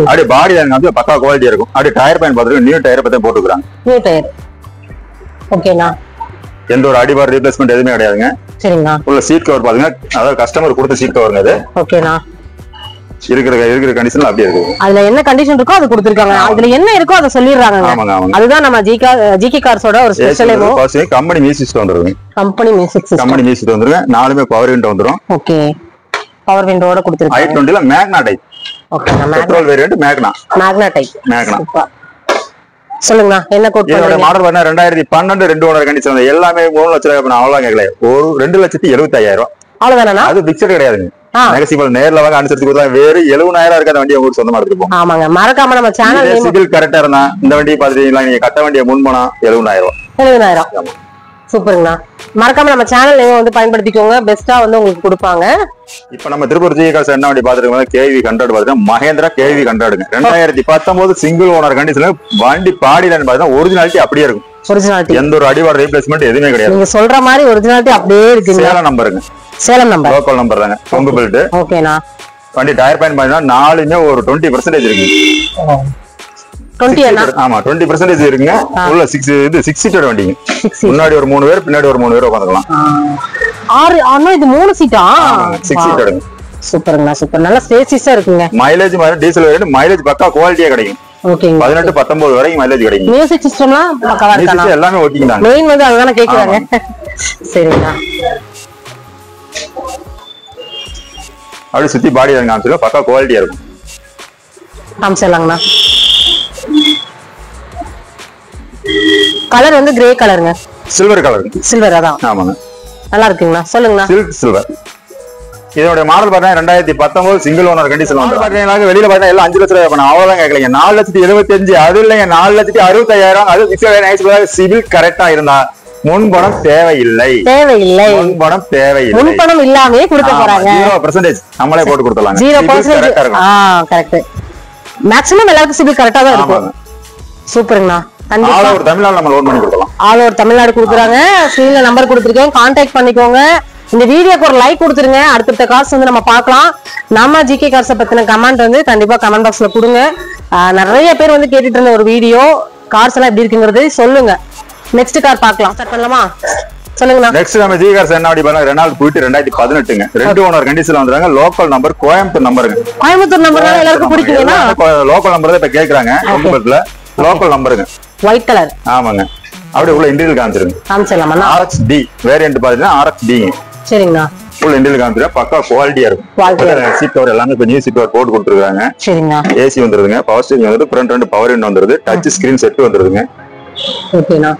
அப்படியே பாடி வந்து பக்கா குவாலிட்டியா இருக்கும். அப்படியே டயர் பாயிண்ட் பாத்துட்டு நியூ டயர் பத்தி போட்டுக்கிறாங்க. New tyre. ஓகேனா, எந்த ஒரு அடிபார் ரீப்ளேஸ்மென்ட் எதுவுமே கிடையாதுங்க. சரிங்களா. உள்ள சீட் கவர் பாருங்க, அதாவது கஸ்டமர் கொடுத்த சீட் கவருங்க அது. ஓகேனா, இருக்கிற கண்டிஷன்ல அப்படியே இருக்கு. அதுல என்ன கண்டிஷன் இருக்கோ அது கொடுத்திருக்காங்க, அதுல என்ன இருக்கோ அதை சொல்லிடுறாங்க. அதுதான் நம்ம ஜிகே கார்ஸோட ஒரு ஸ்பெஷல். கம்பெனி மியூசிக் சிஸ்டம் வந்துருங்க. கம்பெனி மியூசிக் வந்துருங்க. 4மே பவர் விண்டோ வந்துரும். ஓகே, பவர் விண்டோட கொடுத்திருக்காங்க. i20ல மேக்னா டைப். ஓகே, பெட்ரோல் வேரியன்ட் மேக்னா டைப். சொல்லுங்க, என்ன கோட் பண்றீங்க? இதோட மாடல் பாத்தீங்கன்னா 2012 2 ஓனர் கண்டிஷன். எல்லாமே 3 லட்சம் ரூபாய். அவ்வளவு கேட்கல, ஒரு 2,75,000. அவ்வளவுதானா? அது பிக்சட் கிடையாதுங்க. நெகோசியபிள். நேர்ல வாங்க அனுசரிச்சு கொடுத்தா வேற 70,000 இருக்க வண்டி உங்களுக்கு சொந்தமா எடுத்துப்போம். ஆமாங்க, மறக்காம நம்ம சேனல் சிபில் கரெக்டா இருந்தா இந்த வண்டி பாத்துட்டீங்களா, நீங்க கட்ட வண்டியை முன்பணம் 70,000. சூப்பருங்கண்ணா. மறக்காம நம்ம சேனல் நேம் வந்து பயன்படுத்திக்கோங்க, பெஸ்டா வந்து உங்களுக்கு கொடுப்பாங்க. இப்ப நம்ம திருப்பூர் ஜிகே கார்ஸ் என்ன வண்டி பாத்துருக்கோம், KV 100 பாத்துட்டோம். மகேந்திரா KV 100ங்க. 2019 சிங்கிள் ஓனர் கண்டிஷன்ல வண்டி பாடிலன்னு பாத்தீங்கன்னா ஒரிஜினாலிட்டி அப்படியே இருக்கும். ஒரிஜினாலிட்டி எந்த ஒரு அடிவார் ரீப்ளேஸ்மெண்ட் எதுவுமே கிடையாது. நீங்க சொல்ற மாதிரி ஒரிஜினாலிட்டி அப்படியே இருக்கு. சேலம் நம்பருங்க. சேலம் நம்பர், லோக்கல் நம்பர் தாங்க. கொங்கு பெல்ட். ஓகேனா. வண்டி டயர் பாயிண்ட் பாத்தீங்கன்னா 4மே ஒரு 20% இருக்கு. 20 என்ன? ஆமா, 20% இருக்குங்க. உள்ள 6 சீட்டர் வண்டிங்க. முன்னாடி ஒரு 3 பேர், பின்னாடி ஒரு 3 பேர் உட்காந்துக்கலாம். 6 ஆனா இது 3 சீட்டா? 6 சீட்டர். சூப்பர்ங்க, சூப்பர். நல்ல ஸ்பேசியஸா இருக்குங்க. மைலேஜ் மாதிரி டீசல் வேரியன்ட் மைலேஜ் பக்கா குவாலிட்டியா கிடைக்கும். ஓகேங்க. 18-19 வரைக்கும் மைலேஜ் கிடைக்கும். மியூசிக் சிஸ்டம்லாம் பக்காவா இருக்கா? எல்லாமே ஓகேங்க தான். மெயின் வந்து அதுதானே கேக்குறாங்க. சரிங்க. அப்படியே சுத்தி பாடி காமிச்சிருக்க பக்கா குவாலிட்டியா இருக்கும். காமிச்சிடலாங்கண்ணா. கலர் வந்து கிரே கலருங்க. Silver colour. சில்வர் அதான். ஆமாங்க, நல்லா இருக்குங்களா? சொல்லுங்கண்ணா. Silk silver. இதோட மாடல் பாத்தீங்கன்னா 2019 சிங்கிள் ஓனர் கண்டிஷன் வந்து பாத்தீங்கன்னா வெளியில பாத்தீங்கன்னா எல்லாம் 5 லட்சம் ரூபாய். அவ்வளவுதான் கேட்கலீங்க. 4,75,000. அது இல்லைங்க, 4,65,000. அது சிவில் கரெக்டா இருந்தா முன்பணம் தேவையில்லை. முன்பணம் தேவையில்லை. முன்பணம் இல்லாமே கொடுக்க போறாங்க. 0% நம்மளே போட்டு கொடுத்துடலாம். 0% கரெக்ட். மேக்ஸிமம் எல்லாருக்கும் சிவில் கரெக்டா தான் இருக்கும். சூப்பர்ங்கண்ணா. ஆல் ஓவர் தமிழ்நாடு நம்ம லோன் பண்ணி கொடுக்கலாம். ஆல் ஓவர் தமிழ்நாடு கொடுக்குறாங்க. ஸ்கிரீன்ல நம்பர் கொடுத்துருக்கேன், கான்டாக்ட் பண்ணிக்கோங்க. இந்த வீடியோக்கு ஒரு லைக் கொடுத்துருங்க. அடுத்த கார்ஸ் வந்து நம்ம பார்க்கலாம். நம்ம ஜிகே கார்ஸை பத்தின கமெண்ட் வந்து கண்டிப்பா கமெண்ட் பாக்ஸ்ல கொடுங்க. நிறைய பேர் வந்து கேட்டுட்டு இருந்த ஒரு வீடியோ, கார்ஸ் எல்லாம் எப்படி இருக்குங்கிறது சொல்லுங்க. நெக்ஸ்ட் கார் பார்க்கலாம். ஸ்டார்ட் பண்ணலாமா? சொல்லுங்க. நெக்ஸ்ட் நம்ம ஜிகே கார்ஸ் என்ன அப்படி பாருங்க, ரெனால்ட் குயிட் 2018ங்க. 2 ஓனர் கண்டிஷன்ல வந்துறாங்க. லோக்கல் நம்பர், கோயம்புத்தூர் நம்பருங்க. கோயம்புத்தூர் நம்பர் எல்லாருக்கும் பிடிக்கும்னா லோக்கல் நம்பர் தான் இப்ப கேக்குறாங்க. கோயம்புத்தூர்ல லோக்கல் நம்பருங்க. White colour. ஆமாங்க. அப்படியே உள்ள இன்டீரியர் காமிச்சிருங்க. காமிச்சலாமா? RXD வேரியன்ட் பாத்தீங்கன்னா RXD. சரிங்களா. ஃபுல் இன்டீரியர் காமிச்சிருங்க. பக்கா குவாலிட்டியா இருக்கும். சீட் கவர் எல்லாமே இப்ப நியூ சீட் கவர் போட்டு கொடுத்துருக்காங்க. சரிங்க. AC வந்துருதுங்க. பவர் ஸ்டீரிங் வந்து ஃப்ரண்ட் 2 பவர் விண்டோ வந்துருது. டச் ஸ்கிரீன் செட் வந்துருதுங்க. ஓகேனா.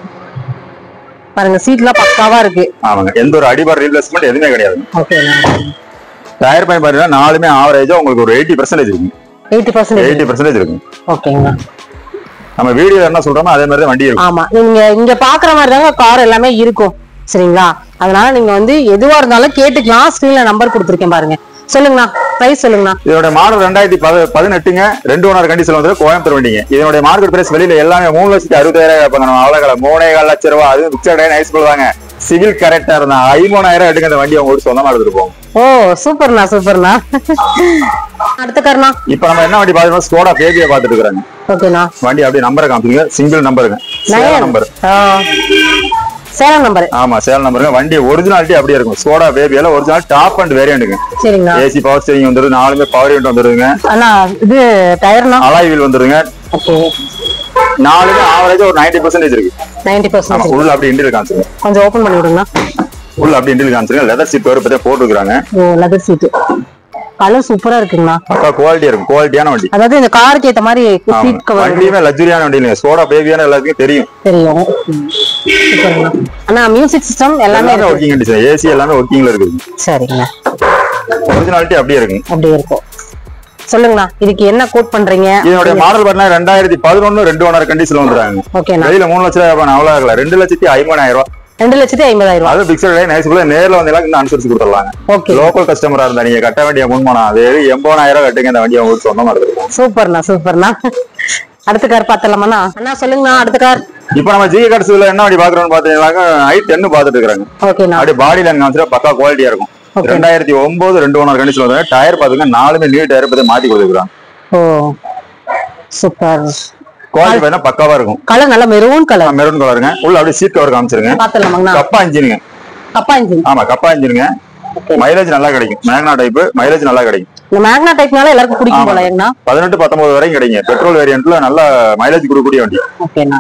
பாருங்க, சீட்லாம் பக்காவா இருக்கு. ஆமாங்க, எந்த ஒரு அடிபார் ரீப்ளேஸ்மென்ட் எதுவுமே கிடையாது. ஓகேனா. டயர் பாயிண்ட் பாத்தீங்கன்னா 4மே ஆவரேஜா உங்களுக்கு ஒரு 80% இருக்கு. 80% இருக்கு. ஓகேங்க. நம்ம வீடியோல என்ன சொல்றோமோ அதே மாதிரி தான் வண்டி இருக்கும். ஆமா, நீங்க இங்க பாக்குற மாதிரி தாங்க கார் எல்லாமே இருக்கும். சரிங்களா. அதனால நீங்க வந்து எதுவா இருந்தாலும் கேட்டுக்கலாம். ஸ்கிரீன்ல நம்பர் கொடுத்துருக்கேன் பாருங்க. சொல்லுங்கண்ணா, பிரைஸ் சொல்லுங்கண்ணா. இதோட மாடல் 2018ங்க. 2 ஓனர் கண்டிஷன் வந்து கோயம்புத்தூர் வண்டிங்க. இதோட மார்க்கெட் பிரைஸ் வெளியில எல்லாமே 3,60,000 கேட்பாங்க. அவ்வளவு 3,4 லட்சம் ரூபாய். அது பிக்சட் நைஸ் சொல்லுவாங்க. சிவில் கரெக்டா இருந்தா 13,000 எடுக்க அந்த வண்டி அவங்க சொந்தமா எடுத்துட்டு போகும். ஓ, சூப்பர்ண்ணா, சூப்பர்ண்ணா. அடுத்த காரணா இப்ப நம்ம என்ன வண்டி பாத்தோம்னா ஸ்கோடா பேபியை பாத்துட்டு இருக்காங்க. ஓகேண்ணா. வண்டி அப்படியே நம்பரை காமிச்சுங்க. சிங்கிள் நம்பருங்க. Number Salem number. ஆமா, சேலம் நம்பருங்க. வண்டி ஒரிஜினாலிட்டி அப்படியே இருக்கும். ஸ்கோடா பேபியால ஒரிஜினல் டாப் அண்ட் வேரியன்ட்ங்க. சரிங்க. AC பவர் ஸ்டீரிங் வந்துருது. 4மே பவர் விண்டோ வந்துருதுங்க. அண்ணா இது டயர்னா அலாய் வீல் வந்துருங்க. ஓகே. 4மே ஆவரேஜா ஒரு 90% இருக்கு. 90%. உள்ள அப்படி இன்டீரியர் காமிச்சுங்க. கொஞ்சம் ஓபன் பண்ணி விடுங்க. உள்ள அப்படி இன்டீரியர் காமிச்சுங்க. லெதர் சீட் வர பத்தி போட்டுருக்காங்க. ஓ, லெதர் சீட். கலர் சூப்பரா இருக்குங்களா. பக்கா குவாலிட்டியா இருக்கும். குவாலிட்டியான வண்டி. அதாவது இந்த காருக்கு ஏத்த மாதிரி சீட் கவர். வண்டியுமே லக்ஸரியான வண்டி இல்லைங்க. ஸ்கோடா பேபியான எல்லாருக்கும் தெரியும். சூப்பர்ங்க. அண்ணா மியூசிக் சிஸ்டம் எல்லாமே வர்க்கிங் கண்டிஷன். AC எல்லாமே வர்க்கிங்ல இருக்குது. சரிங்க. ஒரிஜினாலிட்டி அப்படியே இருக்கு. அப்படியே இருக்கும். சொல்லுங்கண்ணா இதுக்கு என்ன கோட் பண்றீங்க? இதனுடைய மாடல் பாத்தீங்கன்னா 2011 2 ஓனர் கண்டிஷன்ல வந்துறாங்க. ஓகேண்ணா. வெளியில 3 லட்சம் ரூபாய் அவ்வளவு ஆகல, 2,50,000 ரூபாய். 2,50,000. அது பிக்சட் ரேட் நைஸ்க்குள்ள நேர்ல வந்தீங்கன்னா இன்னும் அனுசரிச்சு கொடுத்துடலாங்க. ஓகே. லோக்கல் கஸ்டமரா இருந்தா நீங்க கட்ட வேண்டிய முன்மானம் அது 80,000 கட்டுங்க, இந்த வண்டியை உங்களுக்கு சொந்தமா இருக்கும். சூப்பர்ண்ணா. அடுத்த கார் பாத்தலாமாண்ணா? அண்ணா சொல்லுங்கண்ணா அடுத்த கார். இப்ப நம்ம ஜிகே கார்ஸ்ல என்ன வண்டி பாக்குறோம்னு பாத்தீங்கன்னா i10 பாத்துட்டு இருக்காங்க. ஓகேண்ணா. அப்படி பாடியில காமிச்சா பக்கா குவாலிட்டியா இருக்கும். 2009 2 ஓனர் கண்டிஷன்ல வந்து டயர் பாத்துங்க, 4மே நியூ டயர் பத்தி மாத்தி கொடுத்துருக்காங்க. ஓ சூப்பர். குவாலிட்டி பாத்தீங்கன்னா பக்காவா இருக்கும். கலர் நல்ல மெரூன் கலருங்க. உள்ள அப்படியே சீட் கவர் காமிச்சிருங்க. பாத்தலாமாங்கண்ணா? கப்பா இன்ஜினுங்க. ஆமா கப்பா இன்ஜினுங்க. மைலேஜ் நல்லா கிடைக்கும். மேக்னா டைப் மைலேஜ் நல்லா கிடைக்கும். இந்த மேக்னா டைப்னால எல்லாருக்கும் பிடிக்கும் போல ஏன்னா 18-19 வரைக்கும் கிடைக்கும். பெட்ரோல் வேரியன்ட்ல நல்ல மைலேஜ் கொடுக்கக்கூடிய வண்டி. ஓகேண்ணா.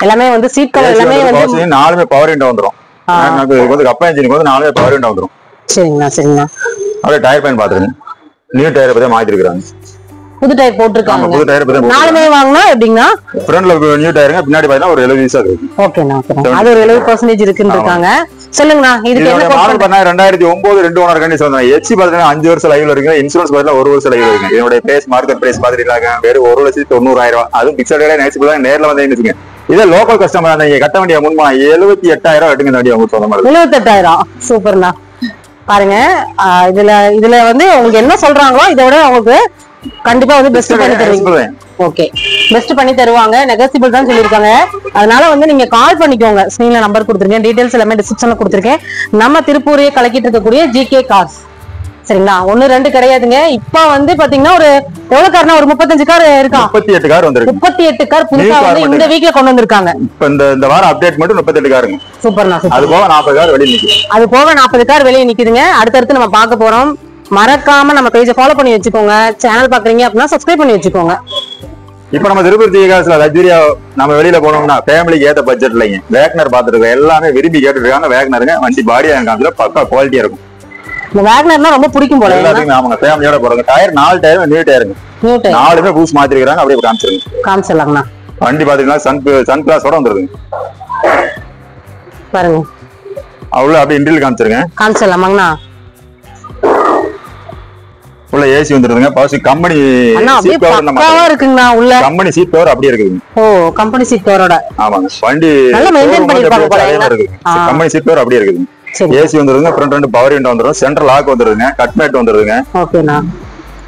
எல்லாமே வந்து சீட் கவர் எல்லாமே வந்து 4மே பவர் விண்டோ வந்துரும். மேக்னாக்கு வந்து கப்பா இன்ஜினுக்கு வந்து 4மே பவர் விண்டோ வந்துரும். சரிங்கண்ணா. அப்படியே டயர் பேன் பாத்துருங்க. நியூ டயர் பத்தி மாத்தி இருக்காங்க. புது டயர் போட்டுருக்காங்க. புது டயர் பத்தி 4மே வாங்கினா எப்படின்னா ஃப்ரண்ட்ல நியூ டயருங்க, பின்னாடி பாத்தீங்கன்னா ஒரு 70 இருக்கு. ஓகேண்ணா. அது ஒரு 70% இருக்குன்னு இருக்காங்க. சொல்லுங்கண்ணா இதுக்கு என்ன மாடல் பண்ணா 2009 2 ஓனர் கண்டிஷன் வந்தாங்க. எச்சி பாத்தீங்கன்னா 5 வருஷம் லைவ்ல இருக்கு. இன்சூரன்ஸ் பாத்தீங்கன்னா 1 வருஷம் லைவ்ல இருக்கு. இதோட பிரைஸ் மார்க்கெட் பிரைஸ் பாத்துட்டாங்க வெறும் 1,90,000. அதுவும் பிக்சட் ரேட் நைஸ் தான் நேர்ல வந்து இதே லோக்கல் கஸ்டமர் நீங்க கட்ட வேண்டிய முன்மா 78,000 கட்டுங்க. இந்த வண்டி உங்களுக்கு சொந்தமா 78,000. சூப்பர்ண்ணா. பாருங்க இதுல வந்து உங்களுக்கு என்ன சொல்றாங்களோ இதை விட உங்களுக்கு கண்டிப்பா வந்து பெஸ்ட் பண்ணி தருவீங்க. ஓகே பெஸ்ட் பண்ணி தருவாங்க. நெகோசியபிள் தான் சொல்லிருக்காங்க. அதனால வந்து நீங்க கால் பண்ணிக்கோங்க. ஸ்கிரீன்ல நம்பர் கொடுத்துருக்கேன், டீடைல்ஸ் எல்லாமே டிஸ்கிரிப்ஷன்ல கொடுத்துருக்கேன். நம்ம திருப்பூரையே கலக்கிட்டு இருக்கக்கூடிய ஜிகே கார்ஸ். சரிங்களா? 1 2 கிடையாதுங்க. இப்ப வந்து பாத்தீங்கன்னா ஒரு எவ்வளவு கார்னா ஒரு 35 கார் இருக்கா? 38 கார் வந்திருக்கு. 38 கார் புதுசா வந்து இந்த வீக்ல கொண்டு வந்திருக்காங்க. இப்ப இந்த வாரம் அப்டேட் மட்டும் 38 காருங்க. சூப்பர்ண்ணா. அது போக 40 கார் வெளிய நிக்குது. அது போக 40 கார் வெளியே நிக்குதுங்க. அடுத்தடுத்து நம்ம பார்க்க போறோம். மறக்காம நம்ம பேஜை ஃபாலோ பண்ணி வச்சுக்கோங்க. சேனல் பாக்குறீங்க அப்படின்னா சப்ஸ்கிரைப் பண்ணி வச்சுக்கோங்க. இப்ப நம்ம திருப்பூர் ஜிகே கார்ஸ்ல லக்ஸரியா நம்ம வெளியில போனோம்னா ஃபேமிலிக்கு ஏத்த பட்ஜெட்லங்க வேக்னர் பாத்துட்டு இருக்கோம். எல்லாமே விரும்பி கேட்டுட்டு இருக்காங்க. வேக்னருங்க வண்டி பாடியா காமிச்சல பக்கா குவாலிட்டியா இருக்கும். இந்த வேக்னர்னா ரொம்ப பிடிக்கும் போல எல்லாருமே. ஆமாங்க ஃபேமிலியோட போறாங்க. Tyre 4 டயரும் new டயருங்க. 4மே பூஸ் மாத்தி இருக்காங்க. அப்படியே காமிச்சிடலாங்கண்ணா. வண்டி பாத்தீங்கன்னா சன் கிளாஸோட வந்துருங்க. பாருங்க அவ்வளவு அப்படியே இன்டீரியல் காமிச்சிடலாமாங்கண்ணா? உள்ள ஏசி வந்துருதுங்க. பாசி கம்பெனி சீட் கவர் பக்காவா இருக்குங்கண்ணா. உள்ள கம்பெனி சீட் கவர் அப்படியே இருக்குங்க. ஓ கம்பெனி சீட் கவரோட. ஆமாங்க வண்டி நல்லா மெயின்டைன் பண்ணிருப்பாங்க போல. கம்பெனி சீட் கவர் அப்படியே இருக்குங்க. ஏசி வந்துருங்க. ஃப்ரண்ட் 2 பவர் விண்டோ வந்துரும். சென்ட்ரல் லாக் வந்துருங்க. கட் மேட் வந்துருங்க. ஓகேண்ணா.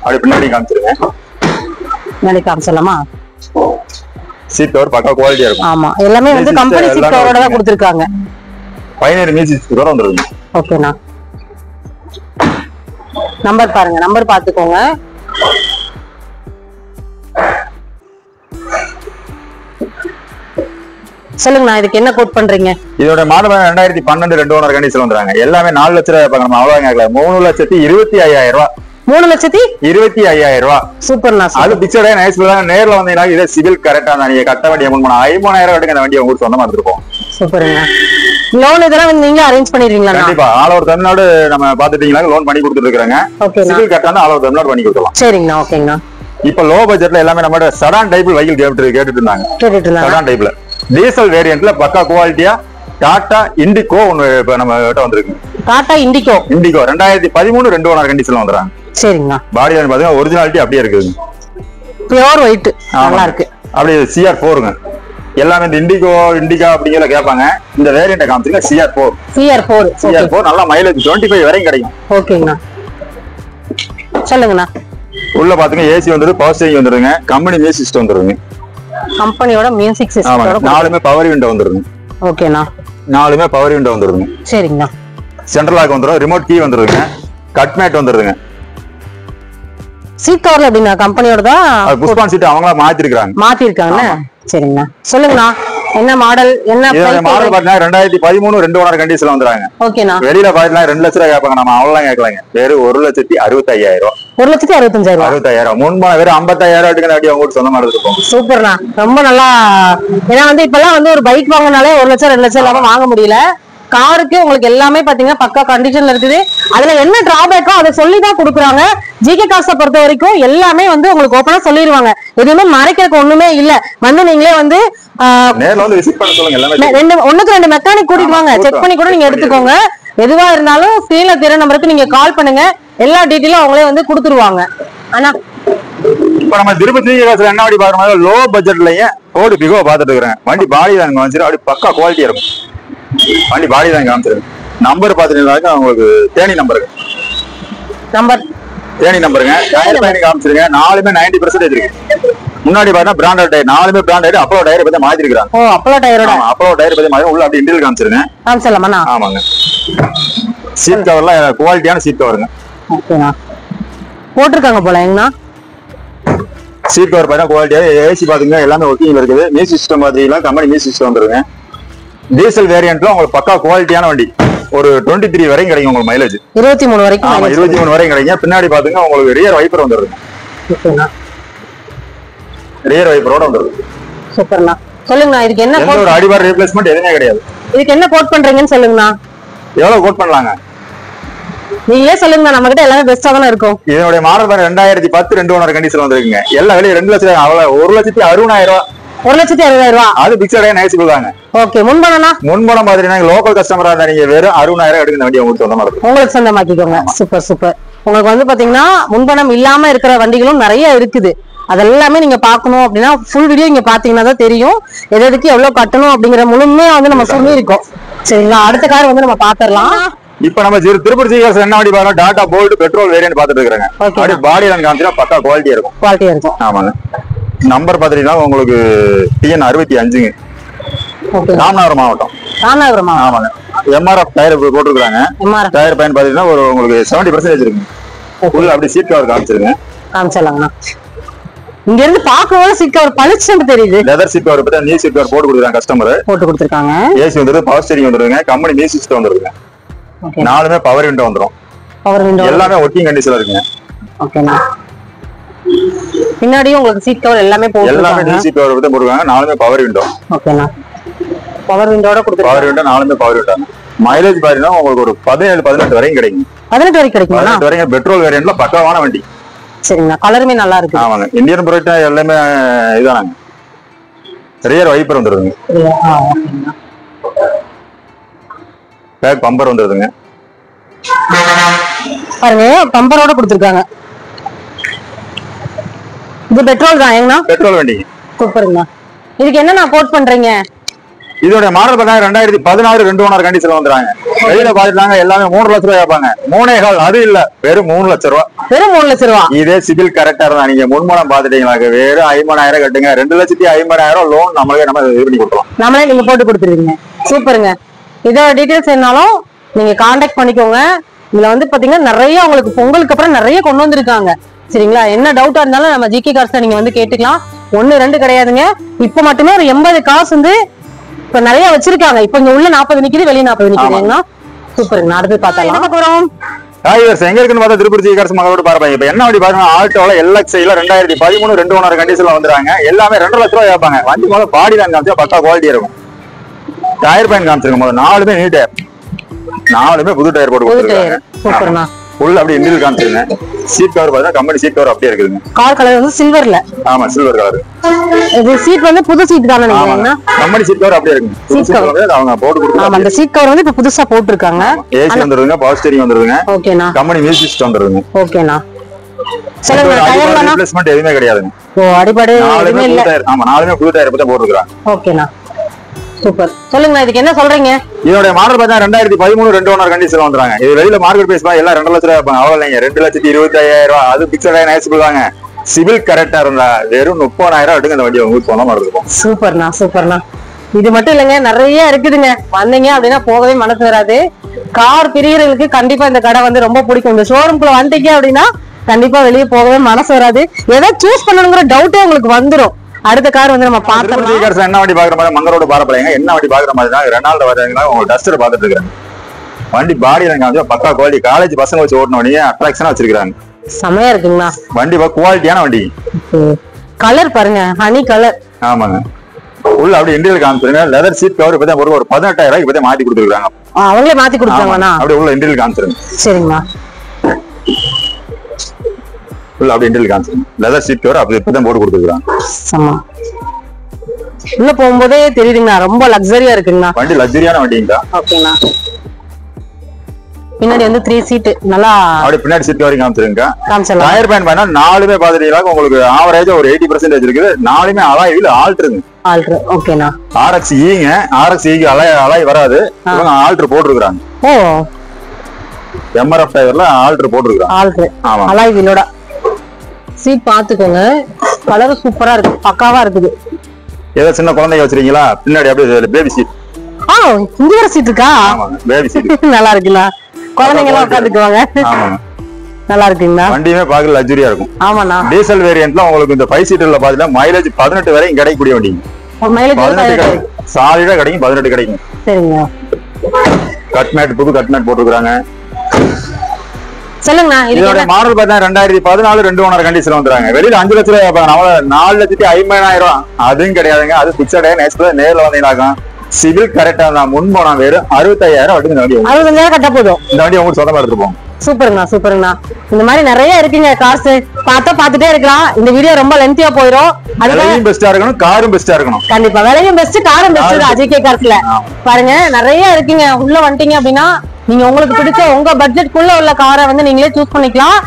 அப்படியே பின்னாடி காமிச்சிருங்க. பின்னாடி காமிச்சலாமா? சீட் கவர் பக்கா குவாலிட்டியா இருக்கும். ஆமா எல்லாமே வந்து கம்பெனி சீட் கவரோட தான் கொடுத்திருக்காங்க. பைனர் மியூசிக் கவர் வந்துருங்க. ஓகேண்ணா. நம்பர் பாருங்க. நம்பர் பாத்துக்கோங்க. சொல்லுங்கண்ணா இதுக்கு என்ன கோட் பண்றீங்க? இதோட மாடல் 2012 2 ஓனர் கண்டிஷன்ல வந்துறாங்க. எல்லாமே 4 லட்சம் ரூபாய் பார்க்கணும். அவ்வளவு கேட்கல. 3,25,000 ரூபாய். 3,25,000 ரூபாய். சூப்பர்ண்ணா. அது பிக்சடே நைஸ்ல தான். நேர்ல வந்தீங்கன்னா இதே சிவில் கரெக்டா தான். நீங்க கட்ட வேண்டிய அமௌண்ட் 53,000 கட்டுங்க. இந்த வண்டி உங்களுக்கு சொந்தமா எடுத்துருப்போம். சூப்பருங்க. லோன் இதெல்லாம் வந்து நீங்க அரேஞ்ச் பண்ணிடுவீங்களா? கண்டிப்பா. ஆல் ஓவர் தமிழ்நாடு நம்ம பாத்துட்டீங்களா லோன் பண்ணி கொடுத்துட்டு இருக்காங்க. சிவில் கரெக்டா ஆல் ஓவர் தமிழ்நாடு பண்ணி கொடுக்கலாம். சரிங்கண்ணா. ஓகேங்கண்ணா. இப்ப லோ பட்ஜெட்ல எல்லாமே நம்ம சடான் டைப் வெஹிக்கிள் கேட்டுட்டு இருந்தாங்க. சடான் டைப்ல டீசல் வேரியன்ட்ல பக்கா குவாலிட்டியா டாடா இண்டிகோ ஒன்னு இப்ப நம்ம கிட்ட வந்திருக்கு. டாடா இண்டிகோ 2013 2 ஓனர் கண்டிஷன்ல வந்துறாங்க. சரிங்கண்ணா. பாடி பாத்தீங்கன்னா ஒரிஜினாலிட்டி அப்படியே இருக்குங்க. பியூர் ஒயிட் நல்லா இருக்கு. அப்படியே CR4ங்க. எல்லாமே இந்த இண்டிகா அப்படிங்கல கேட்பாங்க. இந்த வேரியன்ட் காமிச்சிருங்க. CR4 நல்லா மைலேஜ் 25 வரைக்கும் கிடைக்கும். ஓகேங்கண்ணா. சொல்லுங்கண்ணா. உள்ள பாத்தீங்க ஏசி வந்துரு, பவர் ஸ்டீரிங் வந்துருங்க. கம்பெனி மியூசிக் சிஸ்டம் வந்துருங்க. கம்பெனியோட மியூசிக் சிஸ்டத்தோட 4மே பவர் விண்டோ வந்துருங்க. ஓகேண்ணா. 4மே பவர் விண்டோ வந்துருங்க. சரிங்கண்ணா. சென்ட்ரல் லாக் வந்துரும். ரிமோட் கீ வந்துருங்க. கட் மேட் வந்துருங்க. சீட் கவர்ல எப்படின்னா கம்பெனியோட தான். புஷ்பான் சீட் அவங்களா மாத்தி இருக்காங்க. சரிங்கண்ணா. சொல்லுங்கண்ணா என்ன மாடல் என்ன மாடல் பாத்தீங்கன்னா 2013 2 ஓனர் கண்டிஷன்ல வந்துறாங்க. ஓகேண்ணா. வெளியில பாத்தீங்கன்னா 2 லட்சம் ரூபாய் கேட்பாங்க. நம்ம அவ்வளவு கேட்கலாங்க. வெறும் 1,65,000. 1,65,000 முன்பான வெறும் 50,000 வண்டி உங்களுக்கு சொந்தமா எடுத்துருப்போம். சூப்பர்ண்ணா. ரொம்ப நல்லா. ஏன்னா வந்து இப்பெல்லாம் வந்து ஒரு பைக் வாங்கினாலே 1 லட்சம் 2 லட்சம் இல்லாம வாங்க முடியல. காருக்கு உங்களுக்கு எல்லாமே பாத்தீங்கன்னா பக்கா கண்டிஷன்ல இருக்குது. அதுல என்ன டிராபேக்கோ அதை சொல்லிதான் கொடுக்குறாங்க. ஜிகே கார்ஸை பொறுத்த வரைக்கும் எல்லாமே வந்து உங்களுக்கு ஓப்பனா சொல்லிடுவாங்க. எதுவுமே மறைக்கிறதுக்கு ஒண்ணுமே இல்ல. வந்து நீங்களே வந்து ஒண்ணுக்கு 2 மெக்கானிக் கூட்டிட்டு வாங்க. செக் பண்ணி கூட நீங்க எடுத்துக்கோங்க. எதுவா இருந்தாலும் ஸ்கிரீன்ல தெரிய நம்பருக்கு நீங்க கால் பண்ணுங்க. எல்லா டீட்டெயிலும் அவங்களே வந்து கொடுத்துருவாங்க. ஆனா இப்ப நம்ம திருப்பதி என்ன வண்டி பாக்குற லோ பட்ஜெட்லயே ஓடி பிகோ பாத்துட்டு இருக்கிறேன். வண்டி பாடி தான் காமிச்சிடும், அப்படி பக்கா குவாலிட்டியா இருக்கும். வண்டி பாடி தான் காமிச்சிருக்கு. நம்பர் பாத்துட்டீங்கன்னா உங்களுக்கு தேனி நம்பருக்கு தேனி நம்பருங்க. டயர் பயணி காமிச்சிருங்க. நாலுமே 90% இருக்கு. முன்னாடி பாத்தீங்கன்னா பிராண்டட் டயர், நாலுமே பிராண்டட். அப்போ டயர் பத்தி மாத்தி இருக்காங்க. ஓ அப்போ டயரோட அப்போ டயர் பத்தி மாத்தி உள்ள அப்படி இன்டீரியல் காமிச்சிருங்க. காமிச்சலாமா? ஆமாங்க. சீட் கவர்லாம் குவாலிட்டியான சீட் கவருங்க. ஓகேண்ணா. போட்டிருக்காங்க போல எங்கண்ணா சீட் கவர் பார்த்தா குவாலிட்டியா. ஏசி பாத்துங்க எல்லாமே ஒர்க்கிங்ல இருக்குது. மியூசிக் சிஸ்டம் பாத்தீங்கன்னா கம்பெனி மியூசிக் சிஸ்டம் வந்துருங்க. டீசல் வேரியன்ட்ல உங்களுக்கு பக்கா குவாலிட்டியான வண்டி. ஒரு 23 வரைக்கும் கிடைக்கும் உங்களுக்கு மைலேஜ். 23 வரைக்கும். ஆமா 23 வரைக்கும் கிடைக்கும். பின்னாடி பாத்துங்க உங்களுக்கு ரியர் வைப்பர் வந்துருங்க. ஓகேண்ணா. ரியர் வைப்பரோட வந்துருது. சூப்பர்ண்ணா. சொல்லுங்கண்ணா இதுக்கு என்ன ஒரு அடிபார் ரீப்ளேஸ்மெண்ட் எதுவுமே கிடையாது. இதுக்கு என்ன கோட் பண்றீங்கன்னு சொல்லுங்கண்ணா. எவ்வளவு கோட் பண்ணலாங்க? நீங்களே சொல்லுங்க. நம்ம கிட்ட எல்லாமே பெஸ்டா தானே இருக்கும். இதனுடைய மாடல் 2010 2 ஓனர் கண்டிஷன் வந்திருக்குங்க. எல்லா விலையும் 2 லட்சம். அவ்வளவு 1,60,000 ரூபாய். 1,60,000 அது பிக்சடே நைஸ் தாங்க. ஓகே. முன்பணம்னா முன்பணம் பாத்தீங்கன்னா லோக்கல் கஸ்டமரா இருந்தா நீங்க வெறும் 60,000 எடுக்க வண்டி உங்களுக்கு சொந்தமா இருக்கும். உங்களுக்கு சொந்தமாக்கிக்கோங்க. Super super. உங்களுக்கு வந்து பாத்தீங்கன்னா முன்பணம் இல்லாம இருக்கிற வண்டிகளும் நிறைய இருக்குது. அதெல்லாமே நீங்க பாக்கணும் அப்படின்னா ஃபுல் வீடியோ நீங்க பாத்தீங்கன்னா தான் தெரியும் எதுக்கு எவ்வளவு கட்டணும் அப்படிங்கிற முழுமையா வந்து நம்ம சொல்லி இருக்கோம். சரிங்களா? அடுத்த கார் வந்து நம்ம பாத்திரலாம். இப்ப நம்ம திருப்பதி சீகர்ஸ் என்ன வண்டி பாருங்க, டாடா போல்ட் பெட்ரோல் வேரியன்ட் பாத்துட்டு இருக்காங்க. அப்படி பாடி லைன் காமிச்சா பக்கா குவாலிட்டியா இருக்கும். குவாலிட்டியா இருக்கும். ஆமாங்க. நம்பர் பாத்தீங்கன்னா உங்களுக்கு TN 65ங்க. ராமநாதபுரம் மாவட்டம். ராமநாதபுரம் ஆமாங்க. MRF டயர் போட்டுருக்காங்க. டயர் பயன் பாத்தீங்கன்னா ஒரு உங்களுக்கு 70% இருக்கு. ஃபுல் அப்படி சீட் கவர் காமிச்சிருங்க. காமிச்சலாங்கண்ணா. இங்க இருந்து பாக்கும்போது சீட் கவர் பளிச்சுன்னு தெரியுது. லெதர் சீட் கவர் பத்தி நீ சீட் கவர் போட்டு கொடுக்குறாங்க. கஸ்டமர் போட்டு கொடுத்துருக்காங்க. ஏசி வந்துருக்கு, பவர் ஸ்டீரிங் வந்துருங்க, கம்பெனி மியூசிக் சிஸ்டம் வந்துருங்க. நாலுமே பவர் விண்டோ வந்துரும். பவர் விண்டோ எல்லாமே ஒர்க்கிங் கண்டிஷன்ல இருக்குங்க. ஓகேண்ணா. பின்னாடியும் உங்களுக்கு சீட் கவர் எல்லாமே எல்லாமே நீ சீட் கவர் பத்தி போட்டுருக்காங்க. நாலுமே பவர் விண்டோ. ஓகேண்ணா. பவர் விண்டோட கொடுத்துருக்காங்க. பவர் விண்டோ நாலுமே பவர் விண்டோ. மைலேஜ் பாத்தீங்கன்னா உங்களுக்கு ஒரு 17-18 வரைக்கும் கிடைக்கும். 18 வரைக்கும் கிடைக்கும். 18 வரைக்கும் பெட்ரோல் வேரியன்ட்ல பக்காவான வண்டி. சரிங்களா? கலருமே நல்லா இருக்கு. ஆமாங்க. இந்தியன் ப்ராடக்ட் எல்லாமே இதானாங்க. ரியர் வைப்பர் வந்துருதுங்க. பேக் பம்பர் வந்துருதுங்க. பாருங்க பம்பரோட கொடுத்துருக்காங்க. இது பெட்ரோல் தான் ஏங்கண்ணா? பெட்ரோல் வண்டி. சூப்பருங்கண்ணா. இதுக்கு என்ன கோட் பண்றீங்க? இதோட மாடல் பார்த்தா 2016 2 ஓனர் கண்டிஷன்ல வந்துறாங்க. வெளியில பாத்துட்டாங்க எல்லாமே 3 லட்சம் ரூபாய் கேட்பாங்க. 3.5 அது இல்ல, வெறும் 3 லட்சம் ரூபாய். வெறும் 3 லட்சம் ரூபாய். இதே சிபில் கரெக்டா இருந்தா நீங்க முன்மூலம் பாத்துட்டீங்களா, வெறும் 50,000 கட்டுங்க. 2,50,000 லோன் நம்மளே நம்ம இது பண்ணி கொடுக்கலாம். நம்மளே நீங்க போட்டு கொடுத்துருவீங்க. சூப்பருங்க. இதோட டீடைல்ஸ் என்னாலும் நீங்க கான்டாக்ட் பண்ணிக்கோங்க. இதுல வந்து பாத்தீங்கன்னா நிறைய உங்களுக்கு பொங்கலுக்கு அப்புறம் நிறைய கொண்டு வந்திருக்காங்க. சரிங்களா? என்ன டவுட்டா இருந்தாலும் நம்ம ஜிகே கார்ஸ் நீங்க வந்து கேட்டுக்கலாம். 1 2 கிடையாதுங்க. இப்ப மட்டுமே ஒரு 80 கார்ஸ் வந்து இப்ப நிறைய வச்சிருக்காங்க. இப்ப இங்க உள்ள 40 நிக்குது, வெளிய 40 நிக்குதுங்களா? சூப்பருங்க. அடுத்து பார்த்தலாம். போறோம் எங்க இருக்குன்னு பார்த்தா திருப்பதி கார்ஸ் மகளோட பாருங்க. இப்ப என்ன வண்டி பாருங்க, ஆல்டோல LXI-ல 2013 2 ஓனர் கண்டிஷன்ல வந்துறாங்க. எல்லாமே 2 லட்சம் ரூபாய் கேட்பாங்க. வண்டி முதல்ல பாடி தான் காமிச்சா பக்கா குவாலிட்டி இருக்கும். டயர் பயன் காமிச்சிருங்க. முதல்ல நாலுமே நீ டயர், நாலுமே புது டயர் போட்டு கொடுத்துருக்காங்க. சூப்பர்ண்ணா. ஃபுல் அப்படி இன்டீரியல் காமிச்சிருங்க. சீட் கவர் பார்த்தா கம்பெனி சீட் கவர் அப்படியே இருக்குதுங்க. கார் கலர் வந்து சில்வர்ல. ஆமா சில்வர் கலர். இது சீட் வந்து புது சீட் தானே நீங்க? கம்பெனி சீட் கவர் அப்படியே இருக்குங்க. சீட் கவர் அவங்க போட்டு கொடுத்தாங்க. ஆமா அந்த சீட் கவர் வந்து இப்ப புதுசா போட்டுருக்காங்க. ஏசி வந்துருங்க, பவர் ஸ்டீரிங் வந்துருங்க. ஓகேண்ணா. கம்பெனி மியூசிக் சிஸ்டம் வந்துருங்க. ஓகேண்ணா. சொல்லுங்க. டயர் ரிப்ளேஸ்மென்ட் எதுவுமே கிடையாதுங்க. ஓ அடிபடு எதுவுமே இல்ல. ஆமா நாலுமே புது டயர் பத்தி போட்டுருக்காங்க. ஓகேண்ணா. சூப்பர். சொல்லுங்க இதுக்கு என்ன சொல்றீங்க? இதோட மாடல் பார்த்தா 2013 2 ஓனர் கண்டிஷன்ல வந்துறாங்க. இது வெளியில மார்க்கெட் பிரைஸ் எல்லாம் 2 லட்சம் ரூபாய். அவ்வளவு இல்லைங்க, 2,25,000. அது பிக்சட் நைஸ் சொல்லுவாங்க. சிவில் கரெக்டா இருந்தா வெறும் 30,000 எடுங்க இந்த வண்டி உங்களுக்கு சொன்ன மாதிரி இருக்கும். சூப்பர்ண்ணா சூப்பர்ண்ணா. இது மட்டும் இல்லைங்க, நிறைய இருக்குதுங்க. வந்தீங்க அப்படின்னா போகவே மனசு வராது. கார் பிரியர்களுக்கு கண்டிப்பா இந்த கடை வந்து ரொம்ப பிடிக்கும். இந்த ஷோரூம்குள்ள வந்தீங்க அப்படின்னா கண்டிப்பா வெளியே போகவே மனசு வராது. ஏதோ சூஸ் பண்ணணுங்கிற டவுட்டே உங்களுக்கு வந்துடும். அடுத்த கார் வந்து நம்ம பாத்துறோம். என்ன வண்டி பாக்குற மாதிரி மங்களோட பாரப்பலைங்க. என்ன வண்டி பாக்குற மாதிரி ரெனால்டோ வரீங்களா? உங்க டஸ்டர் பாத்துட்டு இருக்கிறேன். வண்டி பாடி பக்கா குவாலிட்டி. காலேஜ் பசங்க வச்சு ஓட்டின வண்டி அட்ராக்ஷனா வச்சிருக்காங்க. செமையா இருக்குங்களா வண்டி? குவாலிட்டியான வண்டி. கலர் பாருங்க, ஹனி கலர். ஆமாங்க. உள்ள அப்படி இன்டீரியல் காமிச்சிருங்க. லெதர் சீட் கவர் இப்பதான் ஒரு 18,000 இப்பதான் மாத்தி கொடுத்துருக்காங்க. அவங்களே மாத்தி கொடுத்தாங்கண்ணா? அப்படி உள்ள இன்டீரியல் காமிச்சிருங்க. சரிங்களா? அப்படி இன்டீரியல் காமிச்சிருங்க. லெதர் சீட் கவர் அப்படி இப்பதான் போட்டு கொடுத்துருக்காங்க. உள்ள போகும்போதே தெரியுதுங்கண்ணா, ரொம்ப லக்ஸரியா இருக்குங்கண்ணா. வண்டி லக்ஸரியான வண்டிங்களா? ஓகேண்ணா. பின்னாடி வந்து 3 சீட் நல்லா அப்படி பின்னாடி சீட் வரைக்கும் காமிச்சிருங்க. காமிச்சிடலாம். டயர் பேன் பண்ணா 4மே பாத்துட்டீங்களா உங்களுக்கு ஆவரேஜா ஒரு 80% இருக்குது. 4மே அலாய் வீல் ஆல்ட்ருங்க. ஆல்ட்ரு ஓகேண்ணா. RX ஈங்க RX ஈக்கு அலாய் வராது. இவங்க ஆல்ட்ரு போட்டுருக்காங்க. ஓ MRF டயர்ல ஆல்ட்ரு போட்டுருக்காங்க. ஆல்ட்ரு அலாய் வீலோட. சீட் பாத்துக்கோங்க, கலர் சூப்பரா இருக்கு, பக்காவா இருக்குது. ஏதோ சின்ன குழந்தைங்க வச்சிருக்கீங்களா பின்னாடி அப்படியே பேபி சீட். இங்க ஒரு சீட் இருக்கா? ஆமாங்க பேபி சீட். நல்லா இருக்குண்ணா, குழந்தைங்க எல்லாம் உட்காந்துக்குவாங்க. ஆமாங்க நல்லா இருக்குங்களா? வண்டியுமே பார்க்க லக்ஸரியா இருக்கும். ஆமாண்ணா. டீசல் வேரியன்ட்ல உங்களுக்கு இந்த 5 சீட்டர்ல பாத்தீங்கன்னா மைலேஜ் 18 வரைக்கும் கிடைக்கக்கூடிய வண்டி. மைலேஜ் 18 கிடைக்கும், சாலிடா கிடைக்கும், 18 கிடைக்கும். சரிங்க. கட் மேட் புது கட் மேட் போட்டுருக்காங்க. சொல்லுங்கண்ணா. இதோட மாடல் பார்த்தா 2014 2 ஓனர் கண்டிஷன் வந்துறாங்க. வெளியில 5 லட்சம் ரூபாய் கேட்பாங்க, நம்ம 4,50,000. அதுவும் கிடையாதுங்க. அது பிக்சடே நேர்ல வந்தீங்கன்னாக்கா சிவில் கரெக்டா தான் முன் போனா வெறும் 65,000 வட்டி. இந்த வண்டி 65,000 கட்ட போதும். இந்த வண்டி உங்களுக்கு சொந்தமா எடுத்துப்போம். சூப்பருங்கண்ணா சூப்பருங்கண்ணா. இந்த மாதிரி நிறைய இருக்குங்க கார்ஸ், பாத்துட்டே இருக்கலாம். இந்த வீடியோ ரொம்ப லென்த்தியா போயிடும். விலையும் பெஸ்டா இருக்கணும், காரும் பெஸ்டா இருக்கணும். கண்டிப்பா விலையும் பெஸ்ட், காரும் பெஸ்ட். அஜிகே கார்ஸ்ல பாருங்க நிறைய இருக்குங்க. உள்ள வந்துட்டீங்க அப்படின்னா நீங்க உங்களுக்கு பிடிச்ச உங்க பட்ஜெட்குள்ள உள்ள காரை வந்து நீங்களே சூஸ் பண்ணிக்கலாம்.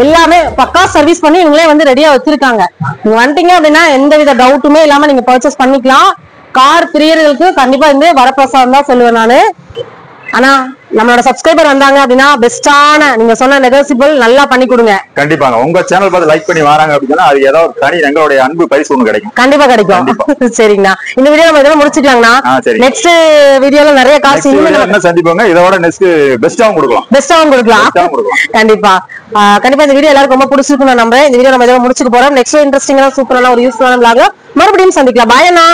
எல்லாமே பக்கா சர்வீஸ் பண்ணி இவங்களே வந்து ரெடியா வச்சிருக்காங்க. நீங்க வந்துட்டீங்க அப்படின்னா எந்த வித டவுட்டுமே இல்லாம நீங்க பர்ச்சேஸ் பண்ணிக்கலாம். கார் பிரியர்களுக்கு கண்டிப்பா வந்து வரப்பிரசாதம் தான் சொல்லுவேன் நானு. ஆனா நம்மளோட சப்ஸ்கிரைபர் வந்தாங்க அப்படின்னா பெஸ்டான நீங்க சொன்ன நெகோசியபிள் நல்லா பண்ணி கொடுங்க. கண்டிப்பாங்க. உங்க சேனல் பார்த்து லைக் பண்ணி வராங்க அப்படின்னா அது ஏதோ ஒரு தனி எங்களுடைய அன்பு பரிசு ஒண்ணு கிடைக்கும். கண்டிப்பா கிடைக்கும். சரிங்கண்ணா, இந்த வீடியோ நம்ம இதெல்லாம் முடிச்சுக்கலாங்கண்ணா. நெக்ஸ்ட் வீடியோல நிறைய காசு என்ன சந்திப்போங்க. இதோட நெக்ஸ்ட் பெஸ்டாவும் கொடுக்கலாம். கண்டிப்பா கண்டிப்பா இந்த வீடியோ எல்லாருக்கும் ரொம்ப பிடிச்சிருக்கும் நான் நம்புறேன். இந்த வீடியோ நம்ம இதெல்லாம் முடிச்சுக்க போறோம். நெக்ஸ்ட் இன்ட்ரெஸ்டிங்கான சூப்பரான ஒரு யூஸ்ஃபுல்லான vlog மறுபடியும் சந்திக்கலாம். பாய் அண்ணா.